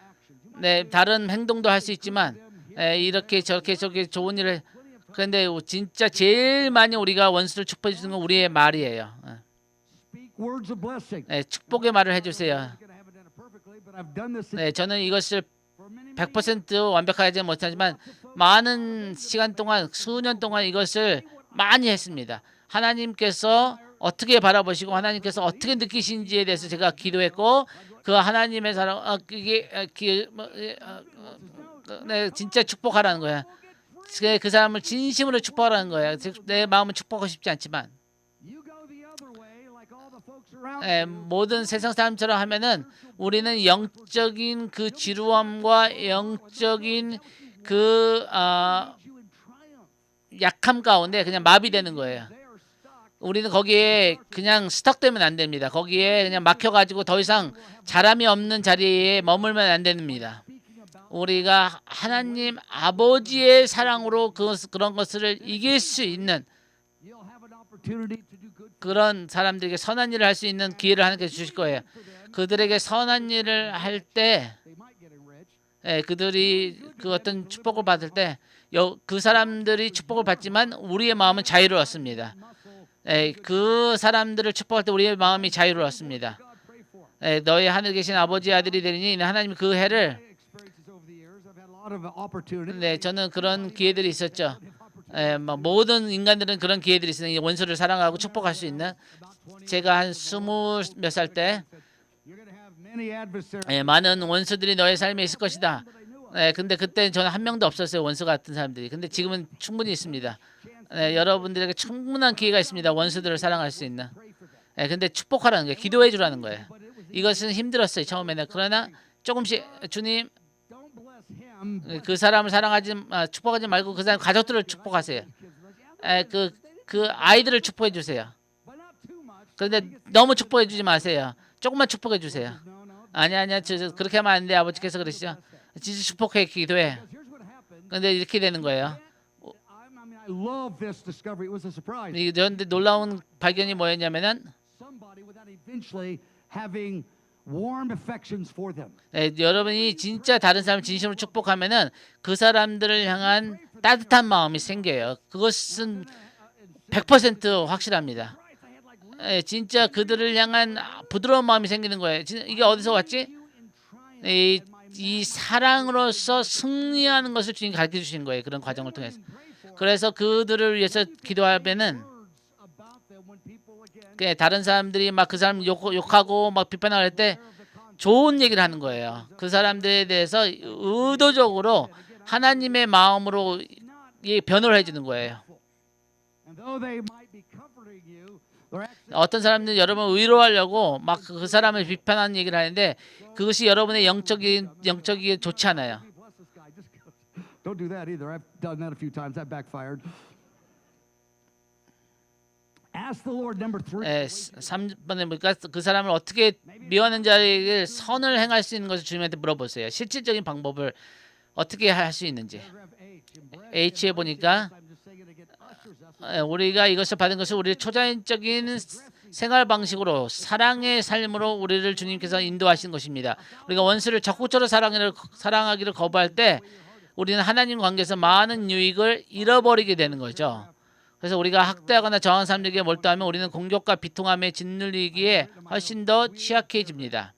다른 행동도 할 수 있지만 이렇게 저렇게 좋은 일을 그런데 진짜 제일 많이 우리가 원수를 축복해 주는 건 우리의 말이에요. 축복의 말을 해주세요. 저는 이것을 100% 완벽하게 하지 못하지만 많은 시간 동안 수년 동안 이것을 많이 했습니다. 하나님께서 어떻게 바라보시고 하나님께서 어떻게 느끼시는지에 대해서 제가 기도했고 그 하나님의 사랑 진짜 축복하라는 거야. 그 사람을 진심으로 축복하라는 거야. 내 마음은 축복하고 싶지 않지만 모든 세상 사람처럼 하면은 우리는 영적인 그 지루함과 영적인 그 약함 가운데 그냥 마비되는 거예요. 우리는 거기에 그냥 스탁되면 안 됩니다. 거기에 그냥 막혀가지고 더 이상 자람이 없는 자리에 머물면 안 됩니다. 우리가 하나님 아버지의 사랑으로 그런 것을 이길 수 있는 그런 사람들에게 선한 일을 할 수 있는 기회를 하나님께서 주실 거예요. 그들에게 선한 일을 할 때 그들이 그 어떤 축복을 받을 때 그 사람들이 축복을 받지만 우리의 마음은 자유로웠습니다. 그 사람들을 축복할 때 우리의 마음이 자유로웠습니다. 너희 하늘에 계신 아버지의 아들이 되리니 하나님 그 해를 저는 그런 기회들이 있었죠. 뭐 모든 인간들은 그런 기회들이 있으니 원수를 사랑하고 축복할 수 있는. 제가 한 20몇 살 때 많은 원수들이 너의 삶에 있을 것이다. 근데 그때 저는 한 명도 없었어요. 원수 같은 사람들이. 근데 지금은 충분히 있습니다. 여러분들에게 충분한 기회가 있습니다. 원수들을 사랑할 수 있는. 근데 축복하라는 거예요. 기도해 주라는 거예요. 이것은 힘들었어요. 처음에는. 그러나 조금씩 주님 그 사람을 축복하지 말고 그 사람 가족들을 축복하세요. 그 아이들을 축복해 주세요. 그런데 너무 축복해 주지 마세요. 조금만 축복해 주세요. 아니야, 그렇게 하면 안 돼. 아버지께서 그러시죠. 진짜 축복해, 기도해. 그런데 이렇게 되는 거예요. 그런데 놀라운 발견이 뭐였냐면은 여러분이 진짜 다른 사람을 진심으로 축복하면은 그 사람들을 향한 따뜻한 마음이 생겨요. 그것은 100% 확실합니다. 진짜 그들을 향한 부드러운 마음이 생기는 거예요. 이게 어디서 왔지? 이 사랑으로서 승리하는 것을 주님 가르쳐 주신 거예요. 그런 과정을 통해서. 그래서 그들을 위해서 기도하면은 다른 사람들이 막 그 사람 욕하고 막 비판할 때 좋은 얘기를 하는 거예요. 그 사람들에 대해서 의도적으로 하나님의 마음으로 변호를 해주는 거예요. 어떤 사람들은 여러분을 위로하려고 막 그 사람을 비판하는 얘기를 하는데 그것이 여러분의 영적이 좋지 않아요. Don't do that either. I've done that a few times. That backfired. Ask the Lord number 3. 3번에 보니까 그 사람을 어떻게 미워하는 자에게 선을 행할 수 있는 것을 주님한테 물어보세요. 실질적인 방법을 어떻게 할 수 있는지. H에 보니까 우리가 이것을 받은 것을 우리의 초자연적인 생활 방식으로 사랑의 삶으로 우리를 주님께서 인도하신 것입니다. 우리가 원수를 적극적으로 사랑하기를 거부할 때 우리는 하나님 관계에서 많은 유익을 잃어버리게 되는 거죠. 그래서 우리가 학대하거나 저항하는 사람들에게 몰두하면 우리는 공격과 비통함에 짓눌리기에 훨씬 더 취약해집니다.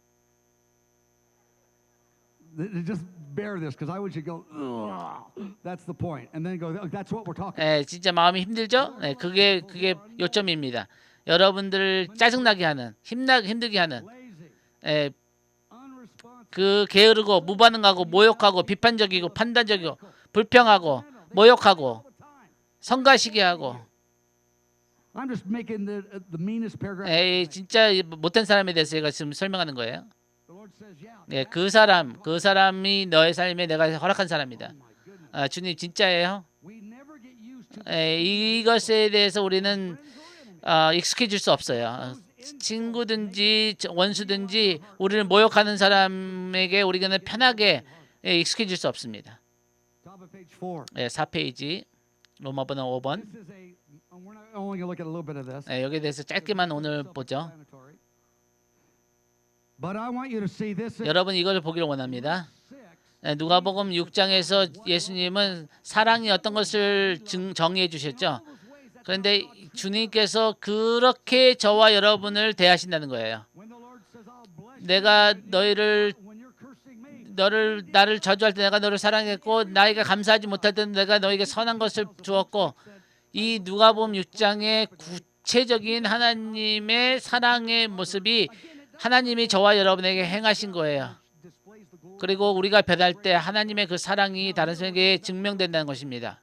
Just bear this, because I want you to go. That's the point, and then go. That's what we're talking. 진짜 마음이 힘들죠? 그게 요점입니다. 여러분들을 짜증나게 하는, 힘들게 하는, 그 게으르고 무반응하고 모욕하고 비판적이고 판단적이고 불평하고 모욕하고 성가시게 하고. I'm just making the meanest paragraph. 진짜 못된 사람에 대해서 제가 지금 설명하는 거예요. 그 사람이 너의 삶에 내가 허락한 사람이다. 주님 진짜예요? 이것에 대해서 우리는 익숙해질 수 없어요. 친구든지 원수든지 우리를 모욕하는 사람에게 우리는 편하게 익숙해질 수 없습니다. 4페이지 로마번호 5번. 여기에 대해서 짧게만 오늘 보죠. 여러분 이걸 보기를 원합니다. 누가복음 6장에서 예수님은 사랑이 어떤 것을 정의해 주셨죠. 그런데 주님께서 그렇게 저와 여러분을 대하신다는 거예요. 내가 나를 저주할 때 내가 너를 사랑했고 나에게 감사하지 못할 때는 내가 너에게 선한 것을 주었고, 이 누가복음 6장의 구체적인 하나님의 사랑의 모습이 하나님이 저와 여러분에게 행하신 거예요. 그리고 우리가 변할 때 하나님의 그 사랑이 다른 사람에게 증명된다는 것입니다.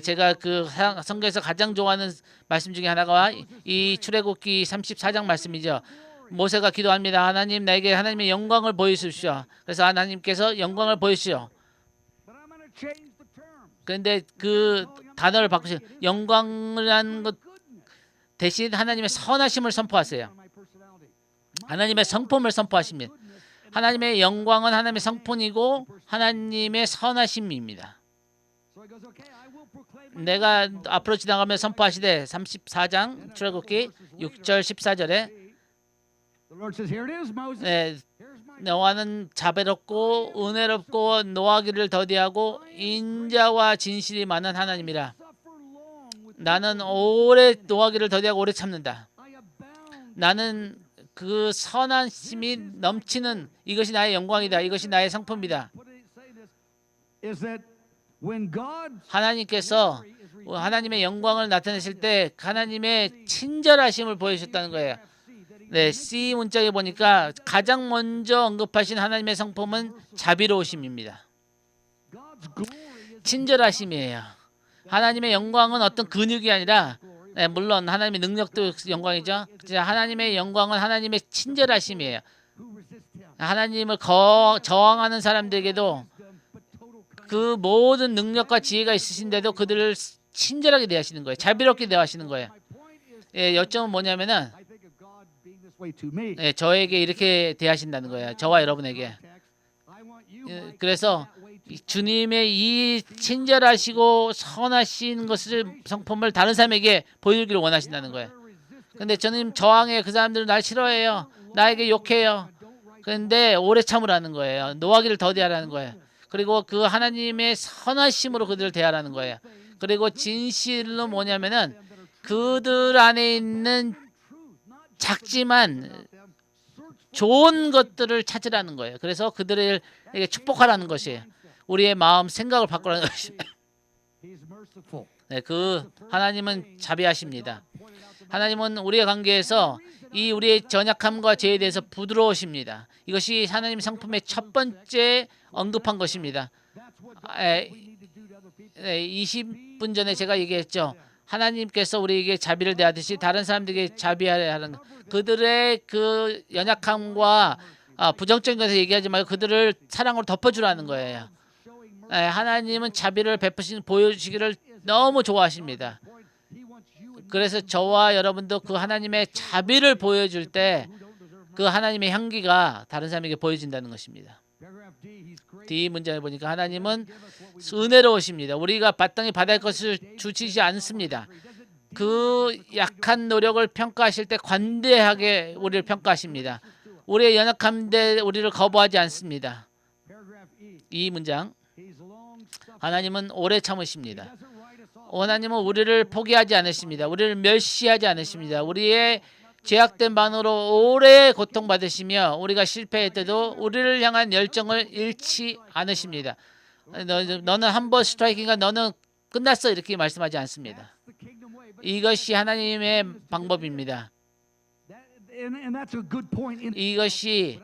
제가 그 성경에서 가장 좋아하는 말씀 중에 하나가 이 출애굽기 34장 말씀이죠. 모세가 기도합니다. 하나님 나에게 하나님의 영광을 보여주십시오. 그래서 하나님께서 영광을 보여주시오. 그런데 그 단어를 바꾸시 영광이라는 것 대신 하나님의 선하심을 선포하세요. 하나님의 성품을 선포하십니다. 하나님의 영광은 하나님의 성품이고 하나님의 선하심입니다. 내가 앞으로 지나가며 선포하시되 34장 출애굽기 6절 14절에 너와는 자비롭고 은혜롭고 노하기를 더디하고 인자와 진실이 많은 하나님이라. 나는 오래 노하기를 더디하고 오래 참는다. 나는 그 선하심이 넘치는 이것이 나의 영광이다. 이것이 나의 성품이다. When God 하나님께서 하나님의 영광을 나타내실 때 하나님의 친절하심을 보여주셨다는 거예요. 네, C 문짝에 보니까 가장 먼저 언급하신 하나님의 성품은 자비로우심입니다. 친절하심이에요. 하나님의 영광은 어떤 근육이 아니라, 네, 물론 하나님의 능력도 영광이죠. 하나님의 영광은 하나님의 친절하심이에요. 하나님을 저항하는 사람들에게도 그 모든 능력과 지혜가 있으신데도 그들을 친절하게 대하시는 거예요. 자비롭게 대하시는 거예요. 예, 요점은 뭐냐면은, 예, 저에게 이렇게 대하신다는 거예요. 저와 여러분에게. 예, 그래서 주님의 이 친절하시고 선하신 것을 성품을 다른 사람에게 보여주기를 원하신다는 거예요. 근데 저는 저항해요. 그 사람들은 날 싫어해요. 나에게 욕해요. 그런데 오래 참으라는 거예요. 노하기를 더디하라는 거예요. 그리고 그 하나님의 선하심으로 그들을 대하라는 거예요. 그리고 진실로 뭐냐면은 그들 안에 있는 작지만 좋은 것들을 찾으라는 거예요. 그래서 그들에게 축복하라는 것이에요. 우리의 마음 생각을 바꾸라는 것입니다. 네, 그 하나님은 자비하십니다. 하나님은 우리의 관계에서 이 우리의 전약함과 죄에 대해서 부드러우십니다. 이것이 하나님의 성품의 첫 번째 언급한 것입니다. 20분 전에 제가 얘기했죠. 하나님께서 우리에게 자비를 대하듯이 다른 사람들에게 자비하려 하는, 그들의 그 연약함과 부정적인 것을 얘기하지 말고 그들을 사랑으로 덮어주라는 거예요. 하나님은 자비를 보여주시기를 너무 좋아하십니다. 그래서 저와 여러분도 그 하나님의 자비를 보여줄 때 그 하나님의 향기가 다른 사람에게 보여진다는 것입니다. D 문장에 보니까 하나님은 은혜로우십니다. 우리가 마땅히 받을 것을 주시지 않습니다. 그 약한 노력을 평가하실 때 관대하게 우리를 평가하십니다. 우리의 연약함인데 우리를 거부하지 않습니다. 이 문장, 하나님은 오래 참으십니다. 하나님은 우리를 포기하지 않으십니다. 우리를 멸시하지 않으십니다. 우리의 죄악된 반으로 오래 고통받으시며 우리가 실패할 때도 우리를 향한 열정을 잃지 않으십니다. 너는 한 번 스트라이킹가 너는 끝났어 이렇게 말씀하지 않습니다. 이것이 하나님의 방법입니다. 이것이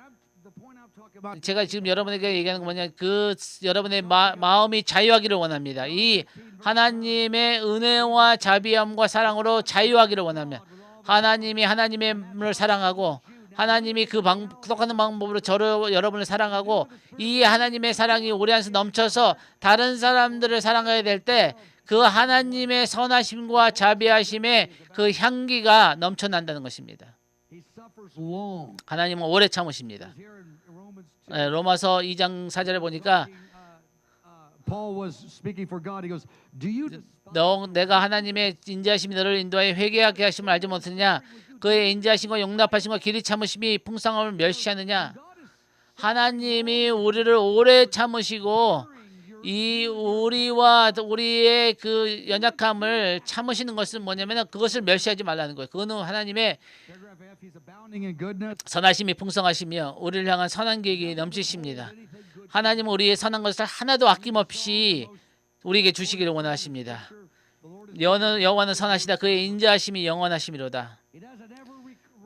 제가 지금 여러분에게 얘기하는 건 뭐냐, 그 여러분의 마음이 자유하기를 원합니다. 이 하나님의 은혜와 자비함과 사랑으로 자유하기를 원합니다. 하나님이 하나님을 사랑하고 하나님이 그 똑같은 방법으로 여러분을 사랑하고 이 하나님의 사랑이 우리 안에서 넘쳐서 다른 사람들을 사랑해야 될 때 그 하나님의 선하심과 자비하심의 그 향기가 넘쳐난다는 것입니다. 하나님은 오래 참으십니다. 로마서 2장 4절에 보니까 내가 하나님의 인자하심이 너를 인도하여 회개하게 하심을 알지 못하느냐? 그의 인자하심과 용납하심과 길이 참으심이 풍성함을 멸시하느냐? 하나님이 우리를 오래 참으시고 이 우리와 우리의 그 연약함을 참으시는 것은 뭐냐면 그것을 멸시하지 말라는 거예요. 그거는 하나님의 선하심이 풍성하시며 우리를 향한 선한 계획이 넘치십니다. 하나님은 우리의 선한 것을 하나도 아낌없이 우리에게 주시기를 원하십니다. 여호와는 선하시다. 그의 인자하심이 영원하심이로다.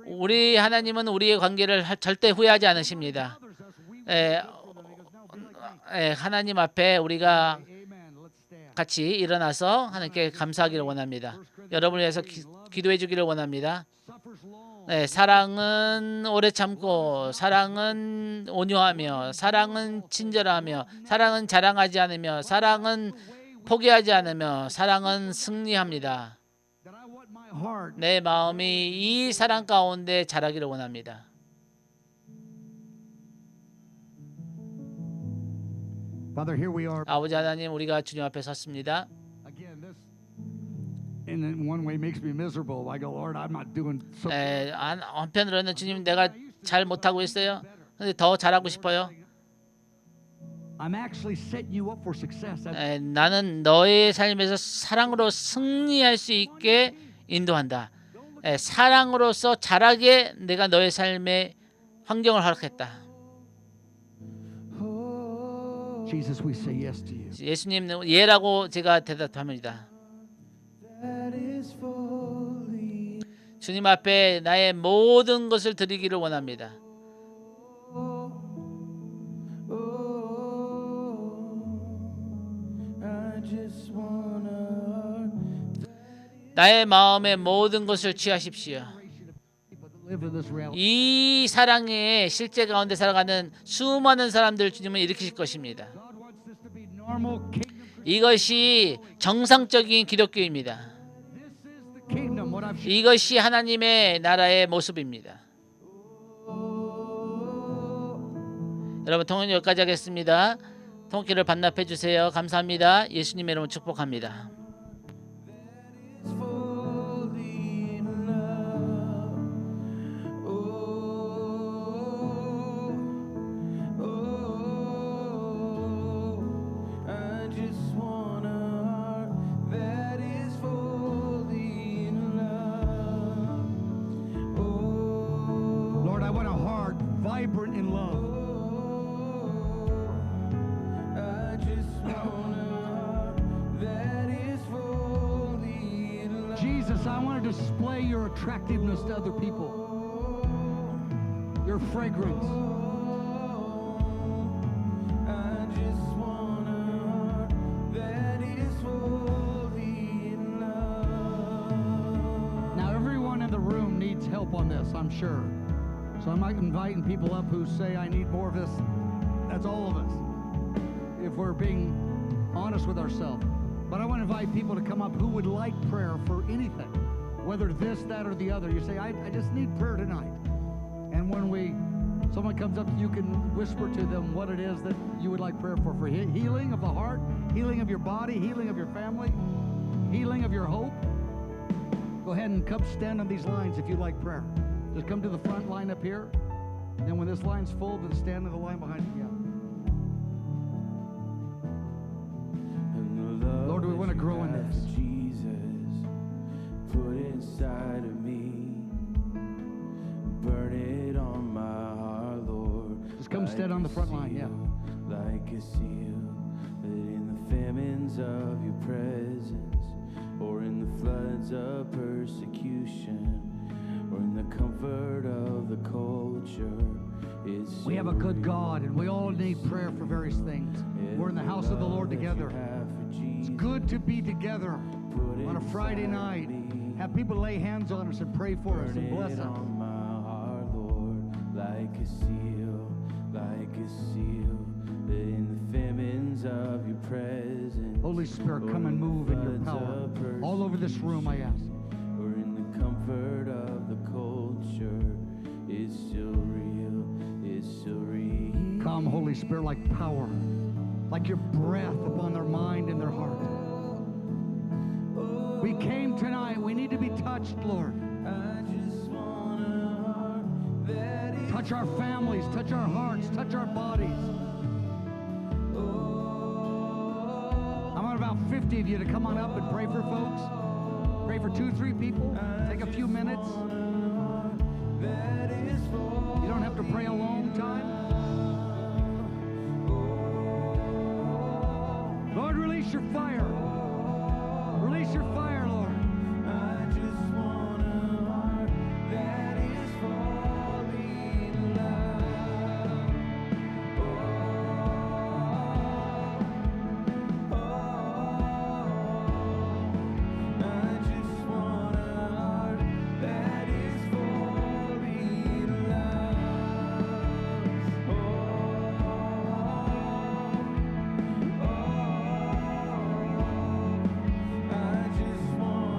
우리 하나님은 우리의 관계를 절대 후회하지 않으십니다. 하나님 앞에 우리가 같이 일어나서 하나님께 감사하기를 원합니다. 여러분을 위해서 기도해 주기를 원합니다. 사랑은 오래 참고, 사랑은 온유하며, 사랑은 친절하며, 사랑은 자랑하지 않으며, 사랑은 포기하지 않으며, 사랑은 승리합니다. 내 마음이 이 사랑 가운데 자라기를 원합니다. 아버지 하나님, 우리가 주님 앞에 섰습니다. 한편으로는 주님, 내가 잘 못하고 있어요. 근데 더 잘하고 싶어요. 나는 너의 삶에서 사랑으로 승리할 수 있게 인도한다. 사랑으로서 자라게 내가 너의 삶에 환경을 허락했다. Jesus, we say yes to you. 예수님 예라고 제가 대답합니다. 주님 앞에 나의 모든 것을 드리기를 원합니다. 나의 마음의 모든 것을 취하십시오. 이 사랑의 실제 가운데 살아가는 수많은 사람들 주님은 일으키실 것입니다. 이것이 정상적인 기독교입니다. 이것이 하나님의 나라의 모습입니다. 여러분 통은 여기까지 하겠습니다. 통기를 반납해 주세요. 감사합니다. 예수님의 이름으로 축복합니다. Lord, I want a heart vibrant in love. Jesus, I want to display your attractiveness to other people, your fragrance. Now, everyone in the room needs help on this, I'm sure. So I'm not inviting people up who say, I need more of this. That's all of us, if we're being honest with ourselves. But I want to invite people to come up who would like prayer for anything, whether this, that, or the other. You say, I just need prayer tonight. And when someone comes up, you can whisper to them what it is that you would like prayer for healing of the heart, healing of your body, healing of your family, healing of your hope. Go ahead and come stand on these lines if you'd like prayer. Just come to the front line up here. Then when this line's full, then stand in the line behind you. Lord, we want to grow in this. Jesus, put inside of me, burn it on my heart, Lord. Just come stand on the front line, yeah. Like a seal, that in the famines of your presence, or in the floods of persecution, or in the comfort of the culture, we have a good God, and we all need prayer for various things. We're in the house of the Lord together. It's good to be together on a Friday night. Have people lay hands on us and pray for us and bless us. On my heart, Lord, like a seal, that in the famines of your presence, Holy Spirit, come and move in your power all over this room, I ask. or in the comfort of the culture, it's still real, it's still real. Come, Holy Spirit, like power, like your breath upon their mind and their heart. We came tonight. We need to be touched, Lord. Touch our families, touch our hearts, touch our bodies. I want about 50 of you to come on up and pray for folks. Pray for 2-3 people. Take a few minutes. You don't have to pray a long time. Lord, release your fire. Release your fire, Lord. I just want a heart that is falling in love. I just want a heart that is falling in love. I just want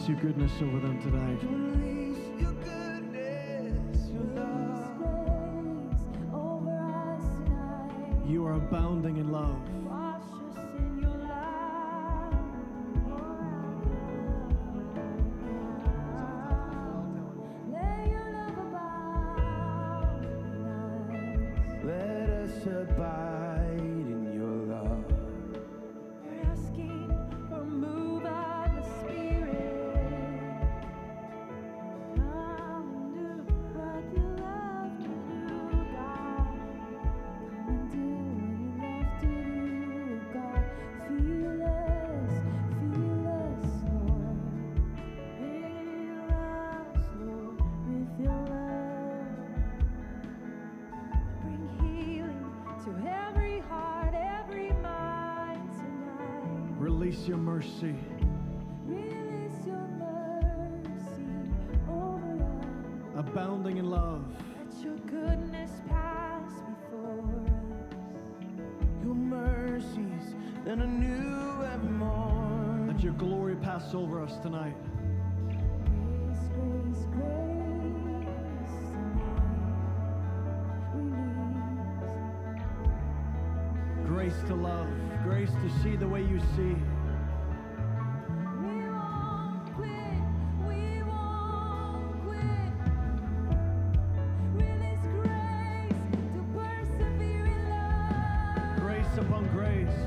Release your goodness over them tonight. Release your goodness, your love. Over us tonight. You are abounding in love. Wash us in your love. Let your love abound in us. Let us abide in your love. We're asking for a move of the Spirit. Come and do what you love to do, God. Come and do what you love to do, God. Feel us, Lord. Fill us, Lord, with your love. Bring healing to every heart, every mind tonight. Release your mercy. Release your mercy over us. Abounding in love. Let your goodness pass before us. Your mercies that are new every morning. Let your glory pass over us tonight. Grace, grace, grace tonight. Release. Grace to love. Grace to see the way you see. We won't quit. We won't quit. Release grace to persevere in love. Grace upon grace.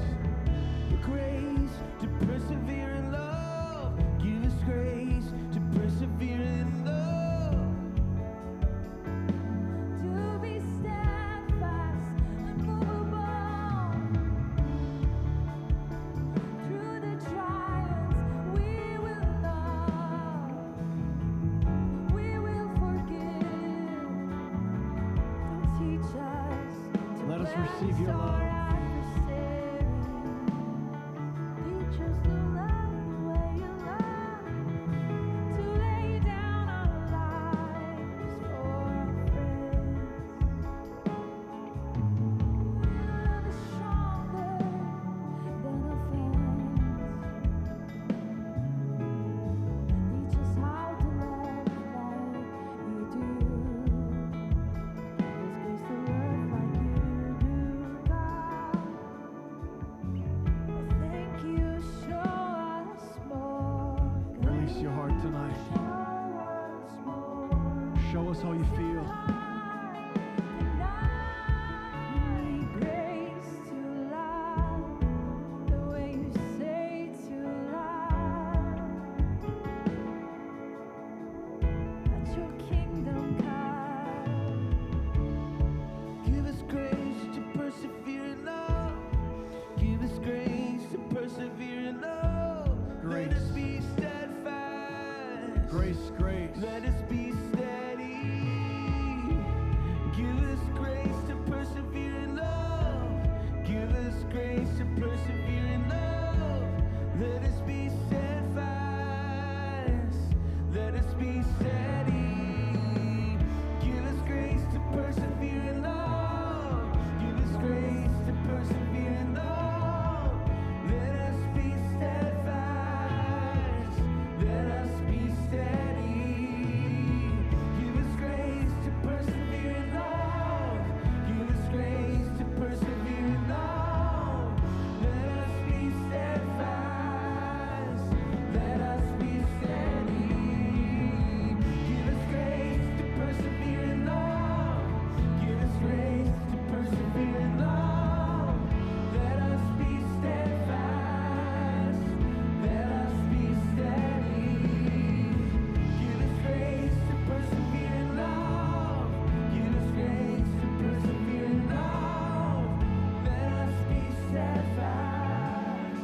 The grace to persevere in love. Give us grace to persevere in love. To be steadfast, unmovable. Through the trials, we will love. We will forgive. Don't teach us to Let us bless receive your our love. adversary. Teach us to love the way you love. To lay down our lives for our friends. Love is stronger than offense. Teach us how to love like you do. There's grace to love like you do, God. Thank you, show us more. Release your heart tonight. Show us more. Show us how you feel. Grace to love the way you say to love. Let your kingdom come. Give us grace to persevere in love. Give us grace to persevere in love. Let us Grace. be steadfast. Grace, grace. Let us be steady. Give us grace to persevere in love. Give us grace to persevere in love. Let us be steadfast. Let us be steady. Give us grace to persevere in love. Give us grace to persevere in love. Let us be steadfast. Let us be steady. Give us grace to persevere in love. Give us grace to persevere in love. Let us be steadfast. Let us be steady. Give us grace to persevere in love. Give us grace to persevere in love. Let us be steadfast. Let us be steady. Give us grace to persevere in love. Give us grace to persevere in love. Let us be steadfast.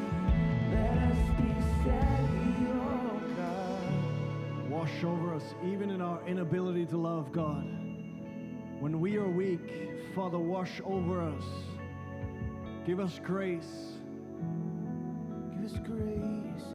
Let us be steady, oh God. Wash over us even in our inability to love God. When we are weak, Father, wash over us. Give us grace. Give us grace.